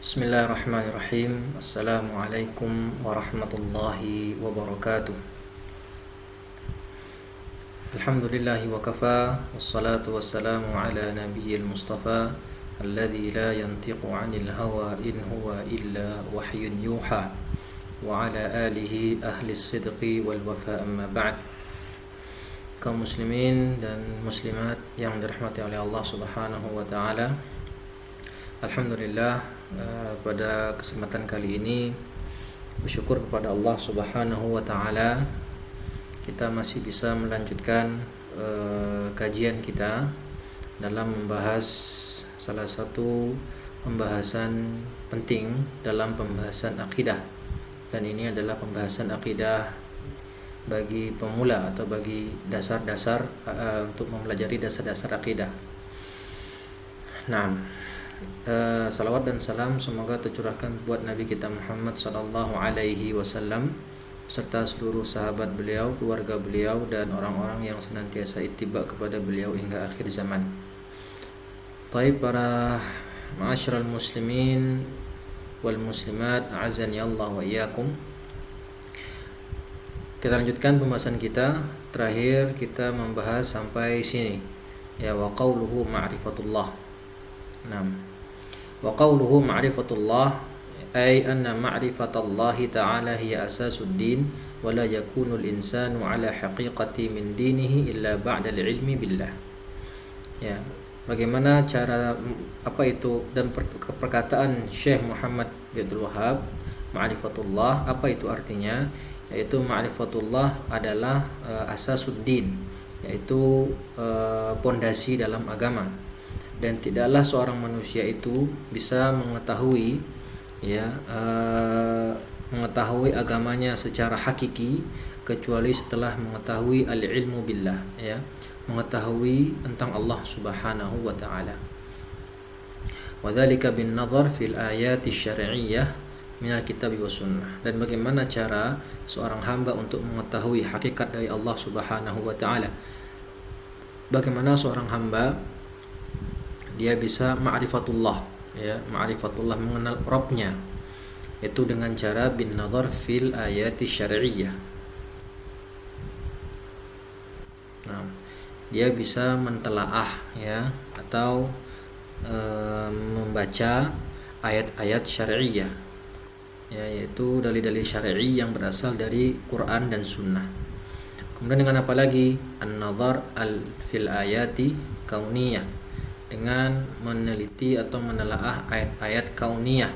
Bismillahirrahmanirrahim. Assalamualaikum warahmatullahi wabarakatuh. Alhamdulillahi wa kafa, wassalatu wassalamu ala nabiyyil mustafa alladhi la yantiqu 'anil hawa in huwa illa wahyun yuha wa ala alihi ahli sidqi wal wafa, amma ba'd. Kaum muslimin dan muslimat yang dirahmati oleh Allah Subhanahu wa taala, alhamdulillah, pada kesempatan kali ini bersyukur kepada Allah Subhanahu wa taala kita masih bisa melanjutkan kajian kita dalam membahas salah satu pembahasan penting dalam pembahasan akidah, dan ini adalah pembahasan akidah bagi pemula atau bagi dasar-dasar untuk mempelajari dasar-dasar akidah. Nah, salawat dan salam semoga tercurahkan buat Nabi kita Muhammad sallallahu alaihi wasallam serta seluruh sahabat beliau, keluarga beliau, dan orang-orang yang senantiasa ittiba kepada beliau hingga akhir zaman. Baik, para ma'asyiral muslimin wal muslimat, a'azzani Allah wa iyyakum. Kita lanjutkan pembahasan kita. Terakhir kita membahas sampai sini, ya, wa qauluhu ma'rifatullah. Wa qawluhu ma'rifatullah ay anna ma'rifatallahi ta'ala hiya asasuddin wa la yakunu al-insanu ala haqiqati min dinihi illa ba'da al-ilmi billah. Ya, bagaimana cara apa itu dan perkataan Syekh Muhammad bin Abdul Wahhab, ma'rifatullah, apa itu artinya? Yaitu ma'rifatullah adalah asasuddin, yaitu pondasi dalam agama. Dan tidaklah seorang manusia itu bisa mengetahui mengetahui agamanya secara hakiki kecuali setelah mengetahui al-ilmu billah, ya, mengetahui tentang Allah Subhanahu wa taala. Wa dzalika bin nazar fil ayati syar'iyyah min al-kitab wa sunnah. Dan bagaimana cara seorang hamba untuk mengetahui hakikat dari Allah Subhanahu wa taala? Bagaimana seorang hamba dia bisa ma'rifatullah, ya, ma'rifatullah, mengenal Rabbnya, itu dengan cara bin nazar fil ayati syar'iyyah. Nah, dia bisa mentelaah, ya, atau membaca ayat-ayat syar'iyyah, ya, yaitu dalil-dalil syar'i yang berasal dari Quran dan Sunnah. Kemudian dengan apa lagi? An-nazar fil ayati kauniyah, dengan meneliti atau menelaah ayat-ayat kauniyah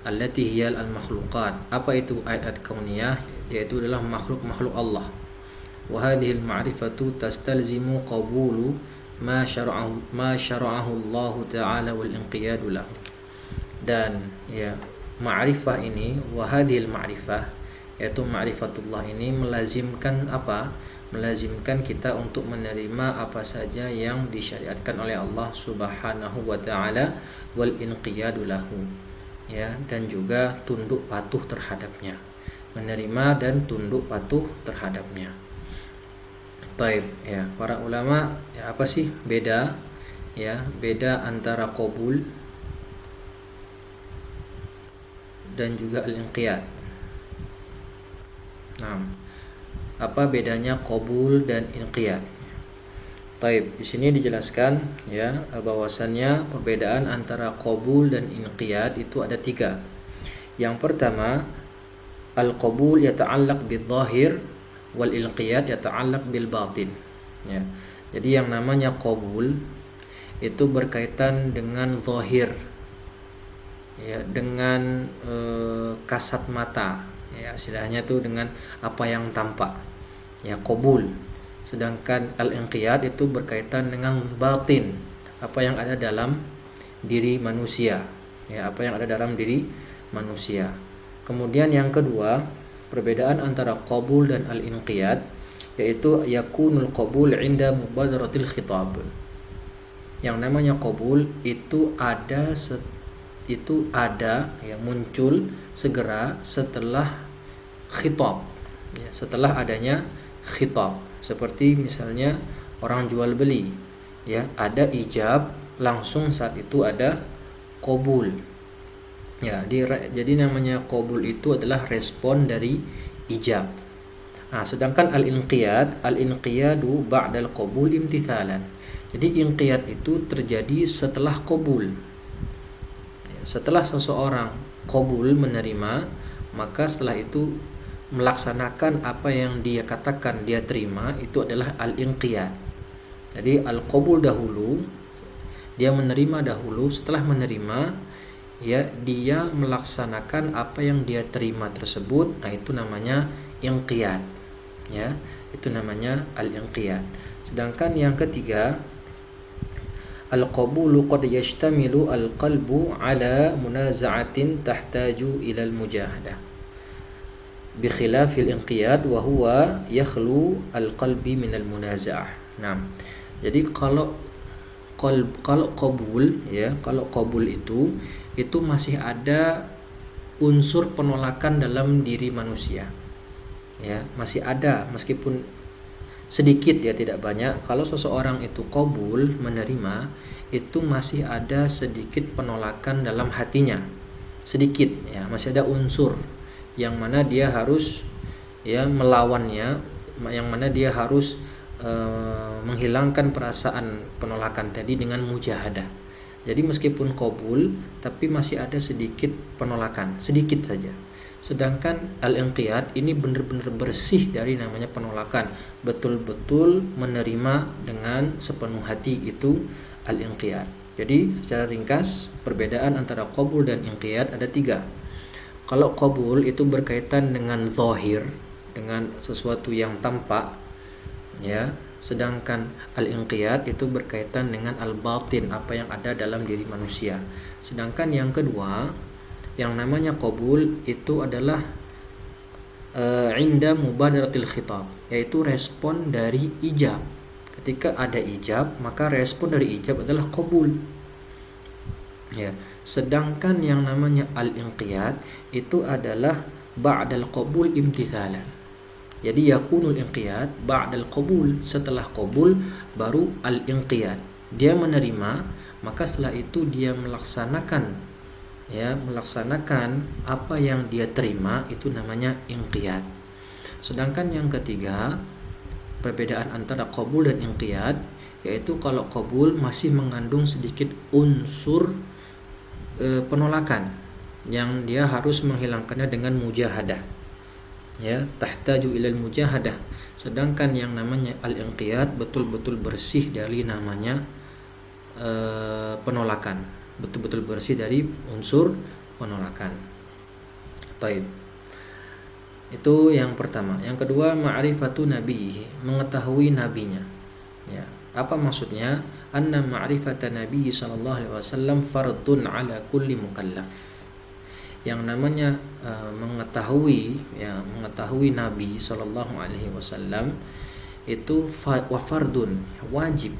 allati hiyal al-makhluqat. Apa itu ayat kauniyah? Yaitu adalah makhluk-makhluk Allah. Wa hadhihi al-ma'rifatu tastalzimu qabulu ma syara'ahu Allah ta'ala wal inqiyadu lahu. Dan ya, ma'rifah ini, wa hadhihi al-ma'rifah, yaitu ma'rifatullah ini melazimkan apa? Melazimkan kita untuk menerima apa saja yang disyariatkan oleh Allah Subhanahu wa taala wal inqiyadu lahu, ya, dan juga tunduk patuh terhadapnya, menerima dan tunduk patuh terhadapnya. Taib, ya, para ulama, ya, apa sih beda, ya, beda antara qabul dan juga al-inqiyad. Nah, apa bedanya qabul dan inqiyad? Taib, di sini dijelaskan, ya, bahwasannya perbedaan antara qabul dan inqiyad itu ada 3. Yang pertama, al-qabul yata'allaq bil-zahir wal inqiyad yata'allaq bil-batin. Ya. Jadi yang namanya qabul itu berkaitan dengan zahir, ya, dengan kasat mata, ya, istilahnya itu dengan apa yang tampak, ya, qabul. Sedangkan al-inqiyad itu berkaitan dengan batin, apa yang ada dalam diri manusia, ya, apa yang ada dalam diri manusia. Kemudian yang kedua, perbedaan antara qabul dan al-inqiyad, yaitu yakunul qabul 'inda mubadaratil khitab. Yang namanya qabul itu ada yang muncul segera setelah khitab, ya, setelah adanya khitab. Seperti misalnya orang jual beli, ya, ada ijab, langsung saat itu ada qabul. Ya, jadi namanya qabul itu adalah respon dari ijab. Nah, sedangkan al-inqiyadu ba'dal qabul imtithalan. Jadi inqiyad itu terjadi setelah qabul. Ya, setelah seseorang qabul menerima, maka setelah itu melaksanakan apa yang dia katakan dia terima, itu adalah al-inqiyad. Jadi al-qabul dahulu, dia menerima dahulu, setelah menerima ya dia melaksanakan apa yang dia terima tersebut. Nah, itu namanya inqiyad. Ya, itu namanya al-inqiyad. Sedangkan yang ketiga, al-qabulu qad yashtamilu al-qalbu ala munaza'atin tahtaju ila al-mujahadah bi khilafil inqiyad wa huwa yakhlu al-qalbi min al-munaza'ah. Nah, jadi kalau qabul ya, kalau qabul itu masih ada unsur penolakan dalam diri manusia. Ya, masih ada meskipun sedikit ya, tidak banyak. Kalau seseorang itu qabul menerima, itu masih ada sedikit penolakan dalam hatinya. Sedikit ya, masih ada unsur yang mana dia harus ya melawannya, yang mana dia harus menghilangkan perasaan penolakan tadi dengan mujahadah. Jadi meskipun qabul tapi masih ada sedikit penolakan, sedikit saja. Sedangkan al-inqiyad ini benar-benar bersih dari namanya penolakan, betul-betul menerima dengan sepenuh hati, itu al-inqiyad. Jadi secara ringkas perbedaan antara qabul dan inqiyad ada 3. Kalau qabul itu berkaitan dengan zahir, dengan sesuatu yang tampak ya, sedangkan al-inqiyad itu berkaitan dengan al-batin, apa yang ada dalam diri manusia. Sedangkan yang kedua, yang namanya qabul itu adalah inda mubadaratil khitab, yaitu respon dari ijab. Ketika ada ijab, maka respon dari ijab adalah qabul. Ya, sedangkan yang namanya al-inqiyad itu adalah ba'dal qabul imtithalan. Jadi yakunul inqiyad ba'dal qabul, setelah qabul baru al-inqiyad. Dia menerima, maka setelah itu dia melaksanakan apa yang dia terima, itu namanya inqiyad. Sedangkan yang ketiga, perbedaan antara qabul dan inqiyad, yaitu kalau qabul masih mengandung sedikit unsur penolakan yang dia harus menghilangkannya dengan mujahadah. Ya, tahtaju ilal mujahadah. Sedangkan yang namanya al-inqiyad betul-betul bersih dari namanya penolakan, betul-betul bersih dari unsur penolakan. Taib. Itu yang pertama. Yang kedua, ma'rifatu nabihi, mengetahui nabinya. Ya, apa maksudnya? Anna ma'rifata nabi sallallahu alaihi wasallam fardun ala kulli mukallaf. Yang namanya mengetahui Nabi sallallahu alaihi wasallam itu fardun, wajib.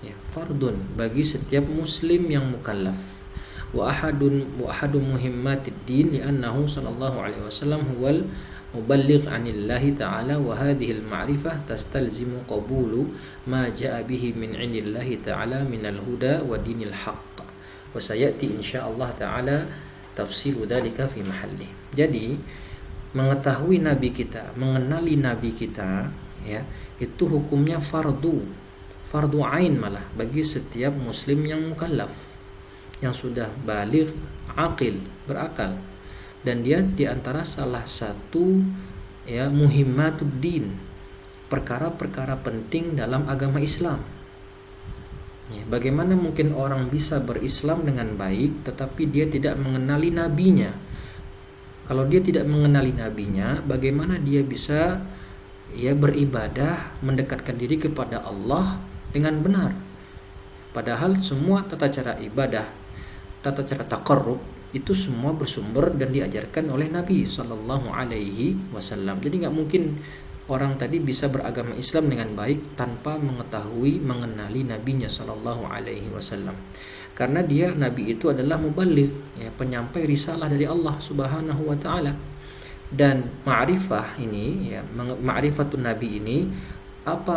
Ya, fardun bagi setiap muslim yang mukallaf. Wa ahadu muhimmatid din li'annahu sallallahu alaihi wasallam huwal muballigh 'anillahi ta'ala wa hadhihi al-ma'rifah tastalzimu qabulu ma ja'a bihi min 'indillahi ta'ala minal huda wa dinil haqq. Wa sayati insyaallah ta'ala tafsilu dzalika fi mahalli. Jadi mengetahui nabi kita, mengenali nabi kita ya, itu hukumnya fardu ain malah bagi setiap muslim yang mukallaf, yang sudah baligh, aqil, berakal. Dan dia diantara salah satu ya muhimmatud din, perkara-perkara penting dalam agama Islam. Ya, bagaimana mungkin orang bisa berislam dengan baik tetapi dia tidak mengenali nabinya? Kalau dia tidak mengenali nabinya, bagaimana dia bisa ya beribadah, mendekatkan diri kepada Allah dengan benar? Padahal semua tata cara ibadah, tata cara taqarrub itu semua bersumber dan diajarkan oleh Nabi sallallahu alaihi wasallam. Jadi nggak mungkin orang tadi bisa beragama Islam dengan baik tanpa mengetahui, mengenali nabinya sallallahu alaihi wasallam. Karena dia nabi itu adalah muballigh, ya, penyampai risalah dari Allah Subhanahu wa taala. Dan ma'rifah ini ya, ma'rifatun nabi ini apa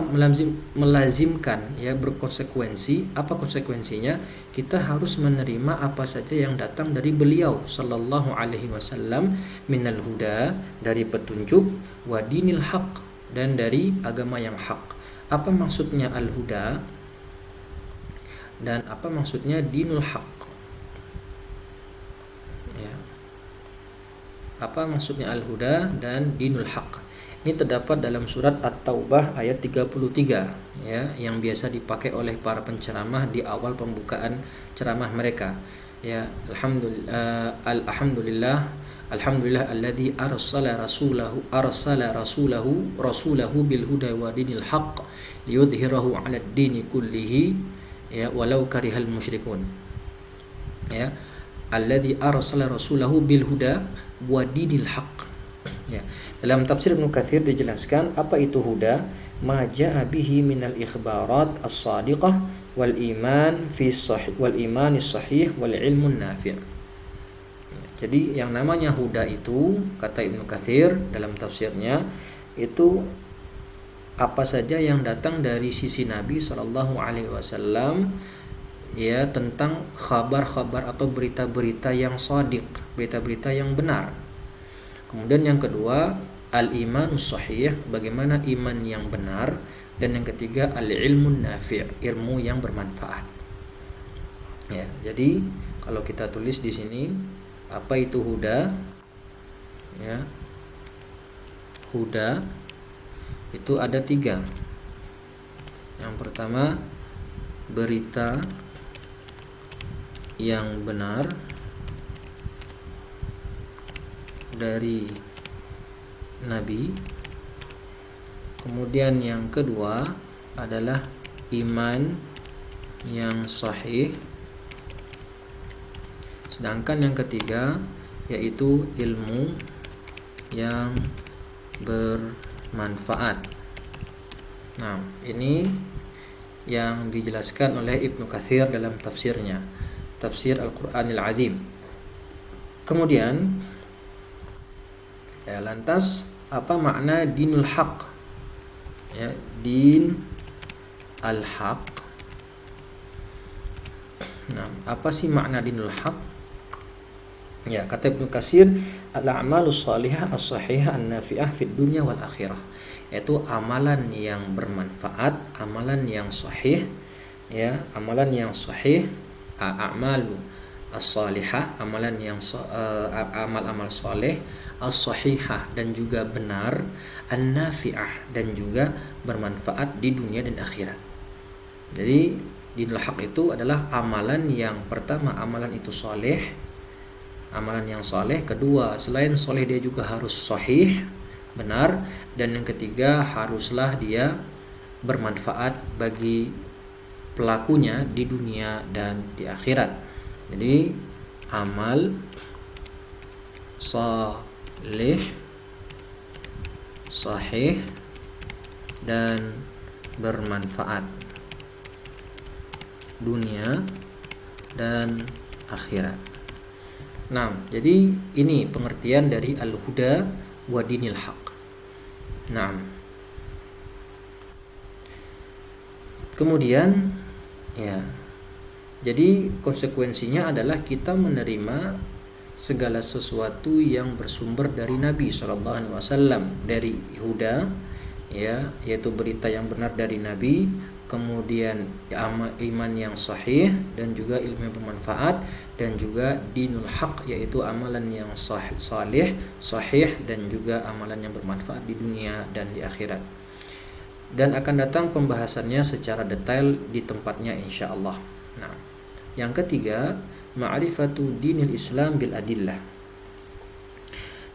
melazimkan ya, berkonsekuensi. Apa konsekuensinya? Kita harus menerima apa saja yang datang dari beliau sallallahu alaihi wasallam minal huda, dari petunjuk, wa dinil haq, dan dari agama yang hak. Apa maksudnya al-huda dan apa maksudnya dinul haq? Ya. Apa maksudnya al-huda dan dinul haq? Ini terdapat dalam surat At-Taubah ayat 33 ya, yang biasa dipakai oleh para penceramah di awal pembukaan ceramah mereka. Ya, alhamdulillah alladzi arsala rasulahu bil huda wa dinil haqq liyudhhirahu 'alad dini kullihi ya walau karihal musyrikun. Ya, alladzi arsala rasulahu bil huda wa dinil haqq. Ya. Dalam tafsir Ibnu Katsir dijelaskan apa itu huda, ma jaa bihi minal ikhbarat as-sadiqah wal iman fi sahih wal iman sahih wal ilmun nafi'. Jadi yang namanya huda itu, kata Ibnu Katsir dalam tafsirnya, itu apa saja yang datang dari sisi Nabi sallallahu alaihi wasallam ya, tentang kabar-kabar atau berita-berita yang shadiq, berita-berita yang benar. Kemudian yang kedua, al-imanus sahih, bagaimana iman yang benar, dan yang ketiga al-ilmun nafi', ilmu yang bermanfaat. Ya, jadi kalau kita tulis di sini apa itu huda? Ya. Huda itu ada 3. Yang pertama, berita yang benar dari Nabi. Kemudian yang kedua adalah iman yang sahih. Sedangkan yang ketiga yaitu ilmu yang bermanfaat. Nah, ini yang dijelaskan oleh Ibnu Katsir dalam tafsirnya, Tafsir Al-Qur'anil Azim. Kemudian ya, lantas apa makna dinul haq? Ya, din al-haq. Nah, apa sih makna dinul haq? Ya, kata Ibnu Katsir, al-a'malus shalihah as-sahihah an-nafi'ah fid dunya wal akhirah. Yaitu amalan yang bermanfaat, amalan yang sahih, ya, amalan yang sahih, a'malu as-salihah, amalan yang amal-amal soleh, as-sahihah, dan juga benar, an-nafi'ah, dan juga bermanfaat di dunia dan akhirat. Jadi dinul haq itu adalah amalan yang pertama, amalan itu soleh, amalan yang soleh. Kedua, selain soleh dia juga harus sahih, benar. Dan yang ketiga, haruslah dia bermanfaat bagi pelakunya di dunia dan di akhirat. Jadi amal saleh, sahih, dan bermanfaat dunia dan akhirat. Nah, jadi ini pengertian dari al-huda wa dinil haq. Nah, kemudian ya, jadi konsekuensinya adalah kita menerima segala sesuatu yang bersumber dari Nabi Shallallahu Alaihi Wasallam, dari huda, ya, yaitu berita yang benar dari Nabi, kemudian iman yang sahih, dan juga ilmu yang bermanfaat, dan juga dinul haq, yaitu amalan yang salih, sahih, dan juga amalan yang bermanfaat di dunia dan di akhirat. Dan akan datang pembahasannya secara detail di tempatnya insyaallah. Nah, yang ketiga, ma'rifatu dinil Islam bil adillah.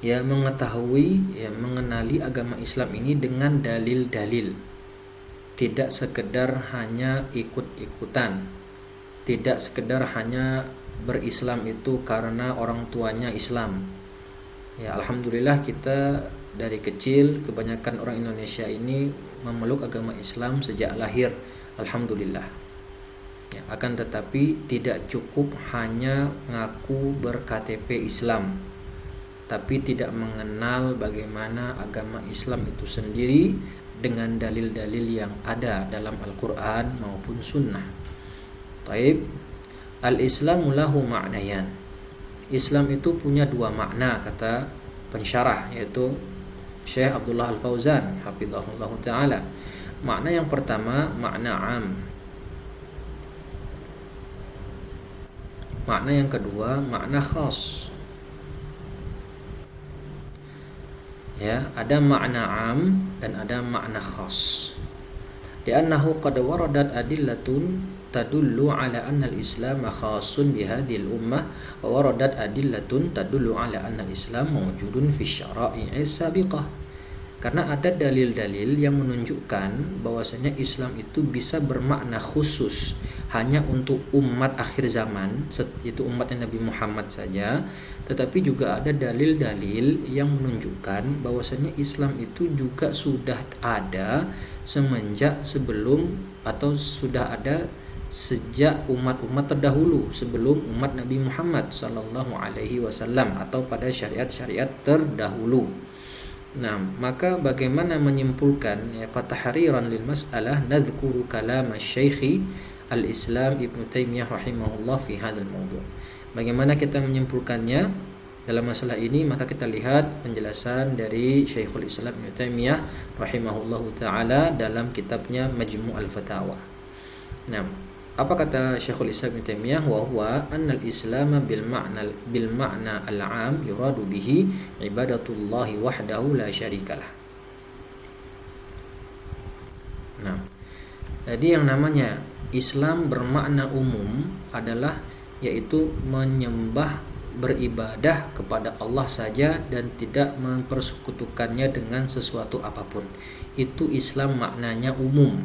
Ya, mengetahui, ya, mengenali agama Islam ini dengan dalil-dalil. Tidak sekedar hanya ikut-ikutan. Tidak sekedar hanya berislam itu karena orang tuanya Islam. Ya, alhamdulillah kita dari kecil, kebanyakan orang Indonesia ini memeluk agama Islam sejak lahir, alhamdulillah. Ya, akan tetapi tidak cukup hanya ngaku ber-KTP Islam, tapi tidak mengenal bagaimana agama Islam itu sendiri, dengan dalil-dalil yang ada dalam Al-Quran maupun Sunnah. Taib, al-Islamu lahu ma'nayan. Islam itu punya dua makna, kata pensyarah, yaitu Syekh Abdullah Al-Fauzan hafizahullah ta'ala. Makna yang pertama makna am. Makna yang kedua makna khas. Ya, ada makna am dan ada makna khas. Li'annahu qad waradat adillatun tadullu ala anna al-islam khasun bihadhihi al-ummah wa waradat adillatun tadullu ala anna al-islam mawjudun fi syara'i' sabiqah. Karena ada dalil-dalil yang menunjukkan bahwasanya Islam itu bisa bermakna khusus hanya untuk umat akhir zaman, itu umatnya Nabi Muhammad saja, tetapi juga ada dalil-dalil yang menunjukkan bahwasanya Islam itu juga sudah ada semenjak sebelum atau sudah ada sejak umat-umat terdahulu sebelum umat Nabi Muhammad sallallahu alaihi wasallam atau pada syariat-syariat terdahulu. Nah, maka bagaimana menyimpulkan ya, fatahriran lil mas'alah nadhkuru kalam Syekh Al-Islam Ibnu Taimiyah rahimahullah fi hadzal mawdu'. Bagaimana kita menyimpulkannya dalam masalah ini? Maka kita lihat penjelasan dari Syekhul Islam Ibnu Taimiyah rahimahullahu taala dalam kitabnya Majmu' al-Fatawa. Nah, apa kata Syekhul Islam Ibnu Taimiyah? Wa huwa anna al-islam bil ma'na al-'am yuradu bihi ibadatullahi wahdahu la syarikalah. Nah, jadi yang namanya Islam bermakna umum adalah yaitu menyembah, beribadah kepada Allah saja dan tidak mempersekutukannya dengan sesuatu apapun. Itu Islam maknanya umum.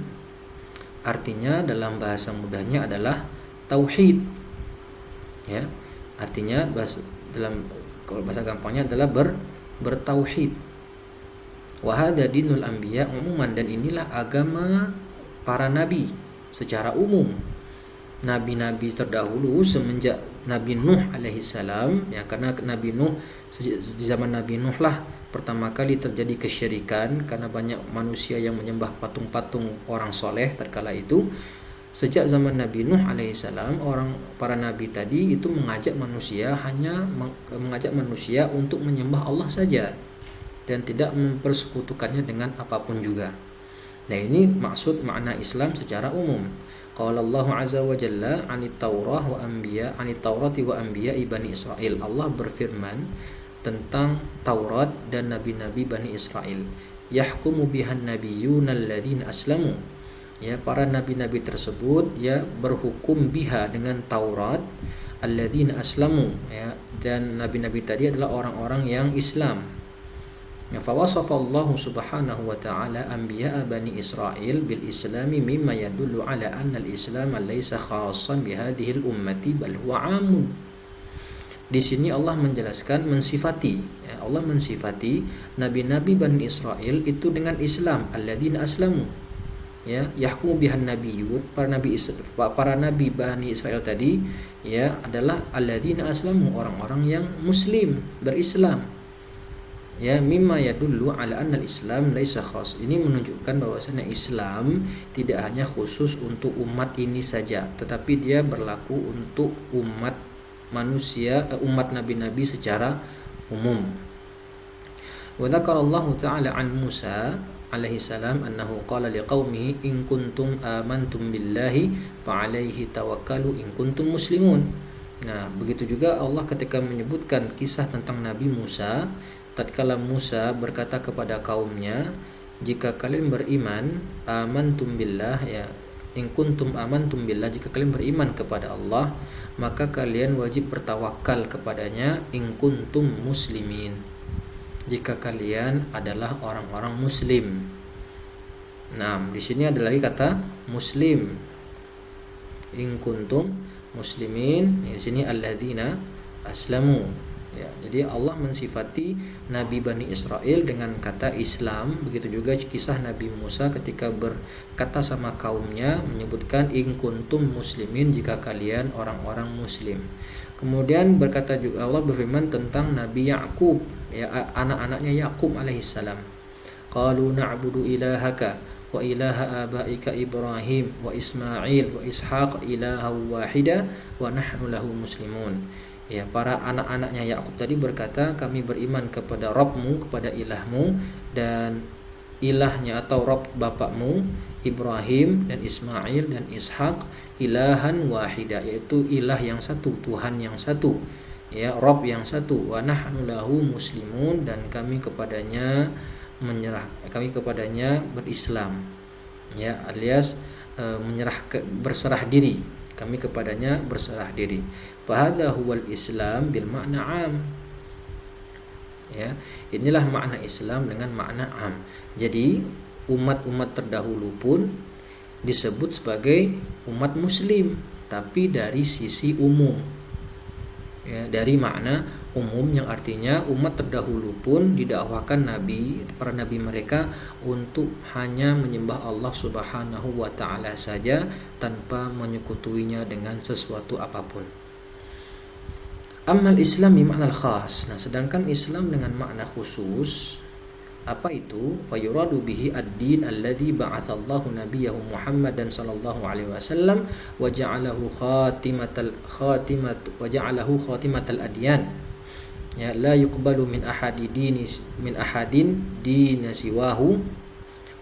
Artinya dalam bahasa mudahnya adalah tauhid. Ya, artinya kalau bahasa gampangnya adalah bertauhid. Wa hadza dinul anbiya umuman, dan inilah agama para nabi secara umum. Nabi-nabi terdahulu semenjak Nabi Nuh alaihissalam, ya, karena Nabi Nuh, di zaman Nabi Nuh lah pertama kali terjadi kesyirikan karena banyak manusia yang menyembah patung-patung orang soleh tatkala itu. Sejak zaman Nabi Nuh alaihissalam, para nabi tadi itu mengajak manusia untuk menyembah Allah saja dan tidak mempersekutukannya dengan apapun juga. Nah, ini maksud makna Islam secara umum. Qala Allah azza wa jalla 'anit Taurati wa anbiya'i bani Israil. Allah berfirman tentang Taurat dan nabi-nabi Bani Israel. Yahkumu bihan nabiyyuna alladzina aslamu. Ya, para nabi-nabi tersebut ya berhukum biha dengan Taurat, alladzina aslamu, ya, dan nabi-nabi tadi adalah orang-orang yang Islam. Ya, fa wasafa Allah subhanahu wa ta'ala anbiya'a Bani Israel bil islami mimma yadullu ala anna al-islam laysa khassan bi hadhihi al-ummati bal huwa 'amun. Di sini Allah menjelaskan, Allah mensifati nabi-nabi Bani Israel itu dengan Islam, alladzina aslamu. Ya, yahkumu bihan nabiyyun, para nabi Bani Israel tadi ya adalah alladzina aslamu, orang-orang yang muslim, berislam. Ya, mimma yadullu ala anna al-islam laisa khas. Ini menunjukkan bahwasanya Islam tidak hanya khusus untuk umat ini saja, tetapi dia berlaku untuk umat manusia, umat nabi-nabi secara umum. Wa dzakara Allah ta'ala an Musa alaihi salam annahu qala liqaumihi in kuntum amantum billahi fa alaihi tawakkalu in kuntum muslimun. Nah, begitu juga Allah ketika menyebutkan kisah tentang Nabi Musa, tatkala Musa berkata kepada kaumnya, jika kalian beriman, amantum billah, ya, in kuntum amantum billah, jika kalian beriman kepada Allah, maka kalian wajib bertawakal kepadanya, in kuntum muslimin, jika kalian adalah orang-orang muslim. Nah, di sini ada lagi kata muslim, in kuntum muslimin, di sini alladzina aslamu. Ya, jadi Allah mensifati Nabi Bani Israel dengan kata Islam. Begitu juga kisah Nabi Musa ketika berkata sama kaumnya, menyebutkan in kuntum muslimin, jika kalian orang-orang muslim. Kemudian berkata juga Allah berfirman tentang Nabi Yakub, ya, anak-anaknya Yakub alaihissalam. qalu na'budu ilahaka wa ilaha abaika Ibrahim wa Ismail wa Ishaq ilahan wahida wa nahnu lahu muslimun. Ya, para anak-anaknya Yakub tadi berkata, kami beriman kepada Rabbmu, kepada ilahmu, dan ilahnya atau Rabb bapakmu Ibrahim dan Ismail dan Ishaq ilahan wahida, yaitu ilah yang satu, Tuhan yang satu, ya, Rabb yang satu, wa nahnu lahu muslimun, dan kami kepadanya berislam, ya, alias berserah diri, kami kepadanya berserah diri. Fahadha huwal Islam bil makna am. Ya, inilah makna Islam dengan makna am. Jadi umat-umat terdahulu pun disebut sebagai umat muslim, tapi dari sisi umum, ya, dari makna umum yang artinya umat terdahulu pun didakwakan para nabi mereka untuk hanya menyembah Allah Subhanahu wa taala saja tanpa menyekutuinya dengan sesuatu apapun. Ammal Islam bi makna khas. Nah, sedangkan Islam dengan makna khusus, apa itu? Fayuradu bihi ad-din alladhi ba'athallahu nabiyahu Muhammadan sallallahu alaihi wasallam wa ja'alahu khatimatal adyan. Ya, la yuqbalu min ahadin dina siwahu.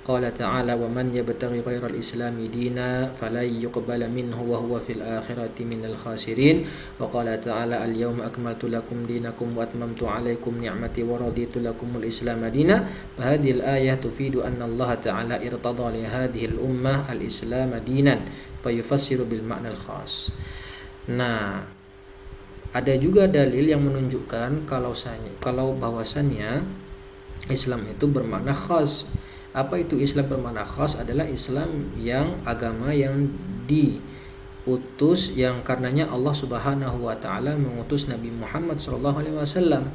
Qala ta'ala wa man yabtaghi ghairal islami dina falan yuqbala minhu wa huwa fil akhirati minal khasirin. Wa qala ta'ala al-yawma akmaltu lakum dinakum wa atmamtu alaykum ni'mati wa raditu lakumul islam dina. Fa hadhihi al-ayah tufidu anna Allah ta'ala irtada li hadhihi al-ummah al-islam dinan fa yufassiru bil ma'na al-khas. Nah, ada juga dalil yang menunjukkan kalau bahwasannya Islam itu bermakna khas. Apa itu Islam bermakna khas? Adalah Islam yang agama yang diutus, yang karenanya Allah Subhanahu wa taala mengutus Nabi Muhammad sallallahu alaihi wasallam,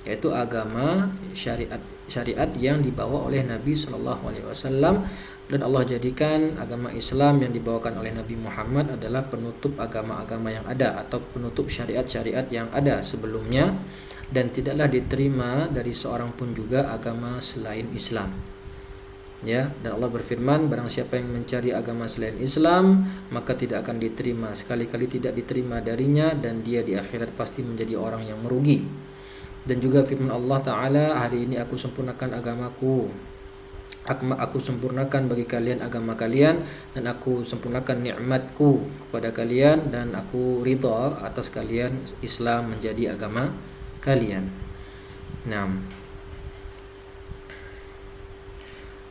yaitu agama syariat yang dibawa oleh Nabi sallallahu alaihi wasallam, dan Allah jadikan agama Islam yang dibawakan oleh Nabi Muhammad adalah penutup agama-agama yang ada atau penutup syariat-syariat yang ada sebelumnya, dan tidaklah diterima dari seorang pun juga agama selain Islam. Ya, dan Allah berfirman, barang siapa yang mencari agama selain Islam maka tidak akan diterima, sekali-kali tidak diterima darinya, dan dia di akhirat pasti menjadi orang yang merugi. Dan juga firman Allah Ta'ala, hari ini aku sempurnakan agamaku, aku sempurnakan bagi kalian agama kalian, dan aku sempurnakan nikmatku kepada kalian, dan aku ridha atas kalian Islam menjadi agama kalian. Nah,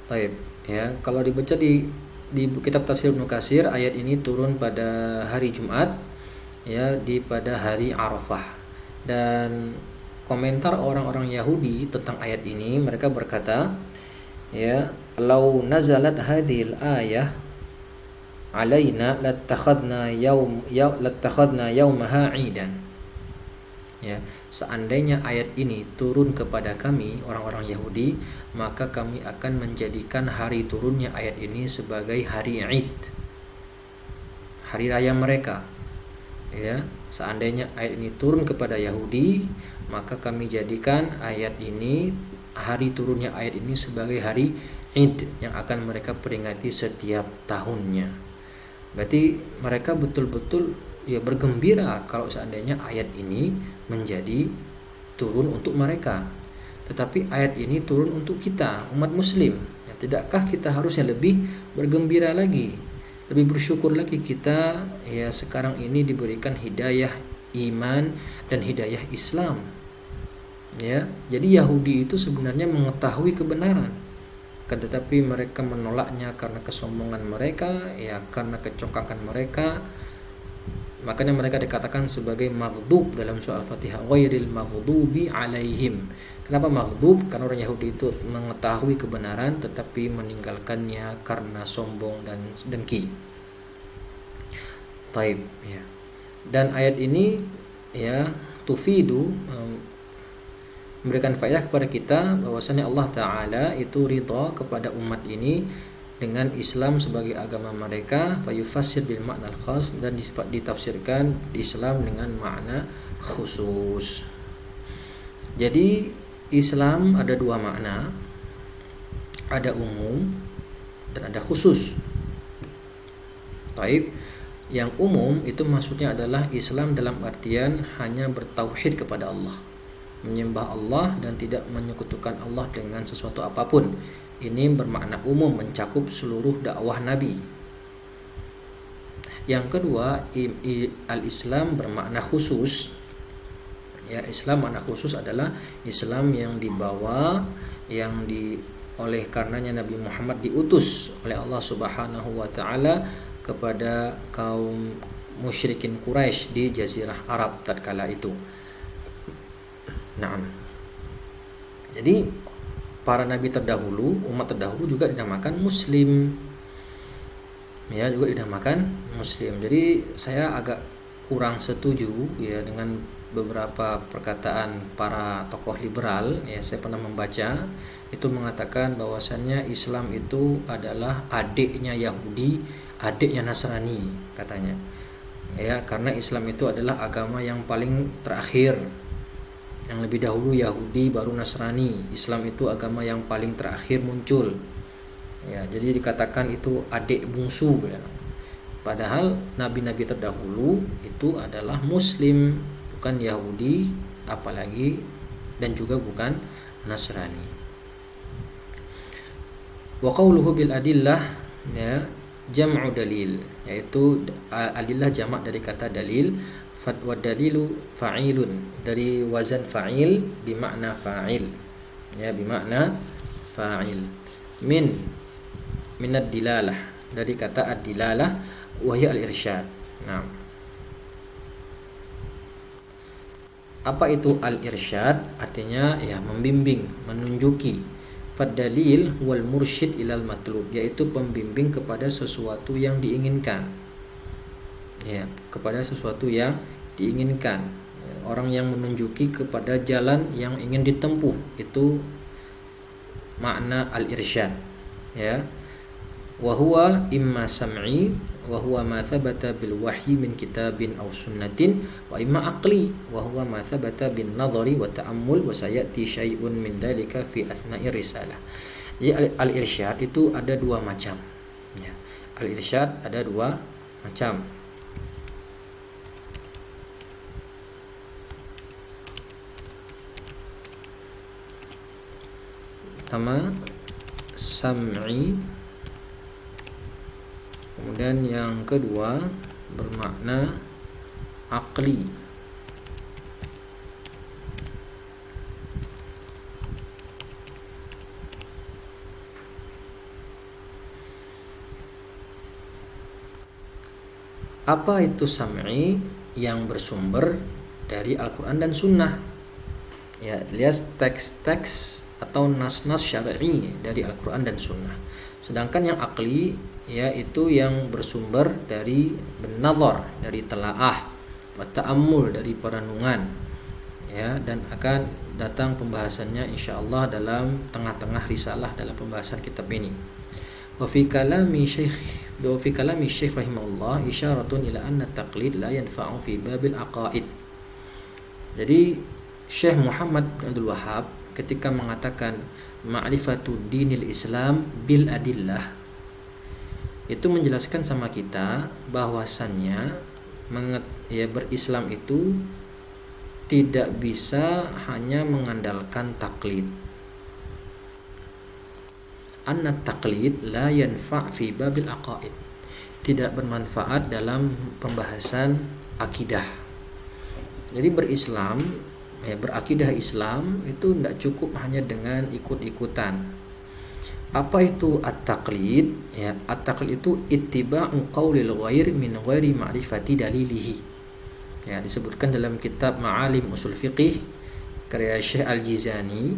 baik, ya, kalau dibaca di kitab tafsir Ibnu Katsir, ayat ini turun pada hari Jumat, ya, pada hari Arafah. Dan komentar orang-orang Yahudi tentang ayat ini, mereka berkata, ya, lau nazalat hadhil ayah alaina lattakhadna yaumaha 'idan. Ya, seandainya ayat ini turun kepada kami orang-orang Yahudi, maka kami akan menjadikan hari turunnya ayat ini sebagai hari Id, hari raya mereka. Ya, seandainya ayat ini turun kepada Yahudi, maka kami jadikan ayat ini, hari turunnya ayat ini sebagai hari Id yang akan mereka peringati setiap tahunnya. Berarti mereka betul-betul, ya, bergembira kalau seandainya ayat ini menjadi turun untuk mereka. Tetapi ayat ini turun untuk kita, umat muslim, ya, tidakkah kita harusnya lebih bergembira lagi, lebih bersyukur lagi kita, ya, sekarang ini diberikan hidayah iman dan hidayah Islam. Ya, jadi Yahudi itu sebenarnya mengetahui kebenaran, kan, tetapi mereka menolaknya karena kesombongan mereka, ya, karena kecongkakan mereka. Makanya mereka dikatakan sebagai maghdub dalam surah Al-Fatihah, ghairil maghdubi alaihim. Kenapa maghdub? Karena orang Yahudi itu mengetahui kebenaran tetapi meninggalkannya karena sombong dan dengki. Taib, ya. Dan ayat ini, ya, tufidu, memberikan faedah kepada kita bahwasanya Allah Ta'ala itu ridha kepada umat ini dengan Islam sebagai agama mereka, fayufassir bil makna khas, dan ditafsirkan Islam dengan makna khusus. Jadi Islam ada dua makna. Ada umum dan ada khusus. Taib, yang umum itu maksudnya adalah Islam dalam artian hanya bertauhid kepada Allah, menyembah Allah dan tidak menyekutukan Allah dengan sesuatu apapun. Ini bermakna umum, mencakup seluruh dakwah Nabi. Yang kedua, al-Islam bermakna khusus. Ya, Islam makna khusus adalah Islam yang dibawa, oleh karenanya Nabi Muhammad diutus oleh Allah Subhanahu wa taala kepada kaum musyrikin Quraisy di Jazirah Arab tatkala itu. Nah, jadi para nabi terdahulu, umat terdahulu juga dinamakan Muslim. Ya, juga dinamakan Muslim. Jadi saya agak kurang setuju ya dengan beberapa perkataan para tokoh liberal. Ya, saya pernah membaca itu mengatakan bahwasannya Islam itu adalah adiknya Yahudi, adiknya Nasrani katanya. Ya, karena Islam itu adalah agama yang paling terakhir. Yang lebih dahulu Yahudi baru Nasrani. Islam itu agama yang paling terakhir muncul. Ya, jadi dikatakan itu adik bungsu ya. Padahal nabi-nabi terdahulu itu adalah Muslim, bukan Yahudi, apalagi dan juga bukan Nasrani. Wa qawluhu bil adillah ya, jam'u dalil, yaitu adillah jamak dari kata dalil. Wa dalilu fa'ilun, dari wazan fa'il bimakna fa'il. Ya, bimakna fa'il. Minad dilalah, dari kata ad-dilalah wa hiya al-irsyad. Nah, apa itu al-irsyad? Artinya ya membimbing, menunjuki. Fad-dalil wal mursyid ilal matlub, yaitu pembimbing kepada sesuatu yang diinginkan. Ya, kepada sesuatu yang diinginkan. Orang yang menunjuki kepada jalan yang ingin ditempuh, itu makna al-irsyad. Ya. Wa huwa imma sam'i wa huwa ma thabata bil wahyi min kitabin aw sunnatin, wa imma aqli wa huwa ma thabata bin nadhari wa ta'ammul, wa sayati syai'un min dalika fi athna'ir risalah. Jadi al-irsyad itu ada dua macam. Ya. Al-irsyad ada dua macam. Pertama sam'i, kemudian yang kedua bermakna aqli. Apa itu sam'i? Yang bersumber dari Al-Quran dan Sunnah. Ya, lihat teks-teks atau nas-nas syar'i dari Al-Quran dan Sunnah. Sedangkan yang aqli yaitu yang bersumber dari bin-nazar, dari telaah, wa ta'ammul, dari perenungan. Ya, dan akan datang pembahasannya insyaallah dalam tengah-tengah risalah dalam pembahasan kitab ini. Wa fi kalami Syekh rahimahullah isyaratun ila anna taqlid la yanfa'u fi babil aqaid. Jadi Syekh Muhammad Abdul Wahhab ketika mengatakan ma'rifatu dinil Islam bil adillah, itu menjelaskan sama kita bahwasannya berislam itu tidak bisa hanya mengandalkan taklid. Anna taklid la yanfa' fi babil aqaid, tidak bermanfaat dalam pembahasan akidah. Jadi berislam, berakidah Islam itu tidak cukup hanya dengan ikut-ikutan. Apa itu at-taqlid? Ya, at-taqlid itu ittiba'u qaulil ghair min ghairi ma'rifati dalilihi. Ya, disebutkan dalam kitab Ma'alim Usul Fiqih karya Syekh Al-Jizani,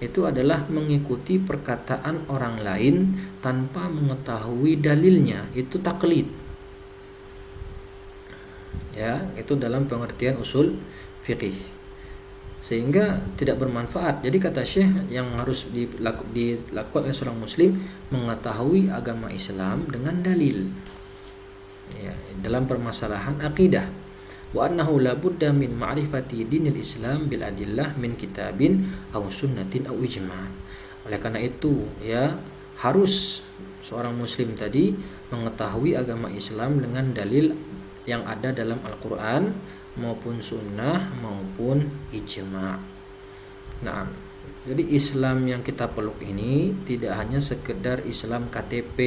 itu adalah mengikuti perkataan orang lain tanpa mengetahui dalilnya, itu taklid. Ya, itu dalam pengertian usul fiqih. Sehingga tidak bermanfaat. Jadi kata Syekh, yang harus dilakukan oleh seorang muslim mengetahui agama Islam dengan dalil. Ya, dalam permasalahan akidah. Wa annahu la budda min ma'rifati dinil Islam bil adillah min kitabin aw sunnatin aw ijma'. Oleh karena itu ya harus seorang muslim tadi mengetahui agama Islam dengan dalil yang ada dalam Al-Quran maupun sunnah maupun ijma'. Nah, jadi Islam yang kita peluk ini tidak hanya sekedar Islam KTP,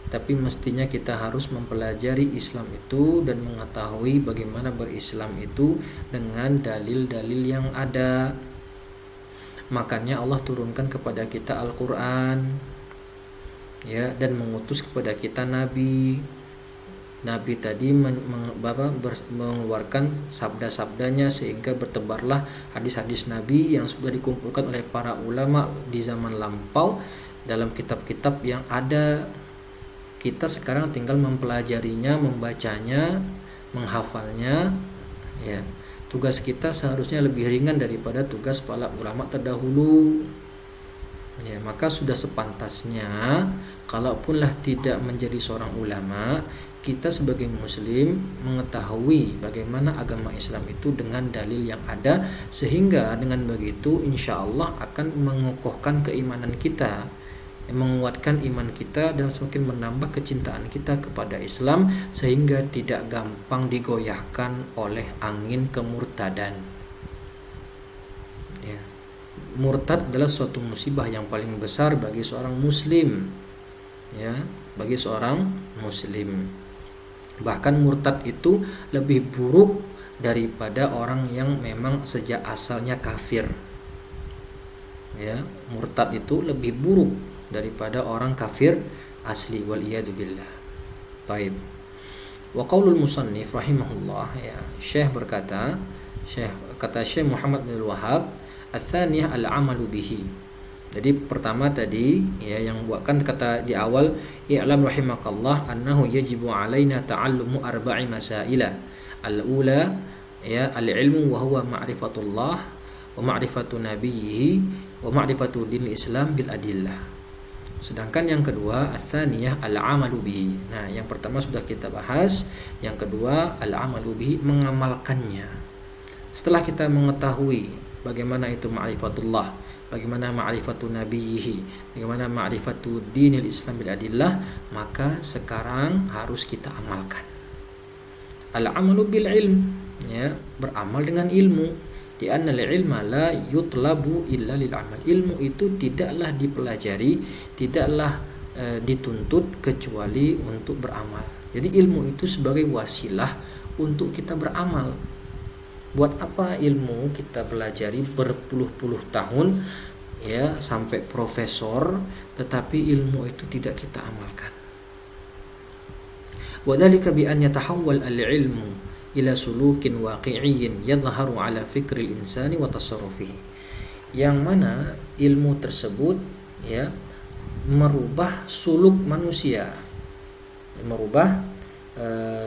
tapi mestinya kita harus mempelajari Islam itu dan mengetahui bagaimana berislam itu dengan dalil-dalil yang ada. Makanya Allah turunkan kepada kita Al-Quran, ya, dan mengutus kepada kita Nabi. Nabi tadi mengeluarkan sabda-sabdanya sehingga bertebarlah hadis-hadis Nabi yang sudah dikumpulkan oleh para ulama di zaman lampau dalam kitab-kitab yang ada. Kita sekarang tinggal mempelajarinya, membacanya, menghafalnya, ya. Tugas kita seharusnya lebih ringan daripada tugas para ulama terdahulu. Ya, maka sudah sepantasnya kalaupunlah tidak menjadi seorang ulama, kita sebagai muslim mengetahui bagaimana agama Islam itu dengan dalil yang ada, sehingga dengan begitu insya Allah akan mengokohkan keimanan kita, menguatkan iman kita, dan semakin menambah kecintaan kita kepada Islam sehingga tidak gampang digoyahkan oleh angin kemurtadan. Ya. Murtad adalah suatu musibah yang paling besar bagi seorang muslim, ya, bagi seorang muslim. Bahkan murtad itu lebih buruk daripada orang yang memang sejak asalnya kafir. Ya, murtad itu lebih buruk daripada orang kafir asli, wal iyadu billah. Baik. Wa qaulul musannif rahimahullah, ya, Syekh berkata, Syekh Muhammad bin Wahab, ats-tsaniyah al-amalu bihi. Jadi pertama tadi, ya, yang buatkan kata di awal, i'lam rahimakallah annahu yajibu alaina ta'allumu arba'i masaila. Al-ula, ya, al-ilmu wa huwa ma'rifatullah wa ma'rifatu nabiyhi wa ma'rifatu dinil Islam bil adillah. Sedangkan yang kedua, ats-tsaniyah al-amalu bihi. Nah, yang pertama sudah kita bahas, yang kedua al-amalu bihi, mengamalkannya. Setelah kita mengetahui bagaimana itu ma'rifatullah, bagaimana ma'rifatu nabiyhi, bagaimana ma'rifatu dinil Islam bil adillah, maka sekarang harus kita amalkan. Al-amalu bil ilm, ya, beramal dengan ilmu. Di anna al-ilma la yutlabu illa lil amal. Ilmu itu tidaklah dipelajari, tidaklah dituntut kecuali untuk beramal. Jadi ilmu itu sebagai wasilah untuk kita beramal. Buat apa ilmu kita pelajari berpuluh-puluh tahun, ya, sampai profesor, tetapi ilmu itu tidak kita amalkan. Wa dzalika bi an yatahawwal al-ilmu ila sulukin waqi'iyyin yadhharu ala fikril insani wa tasarrufihi. Yang mana ilmu tersebut, ya, merubah suluk manusia, merubah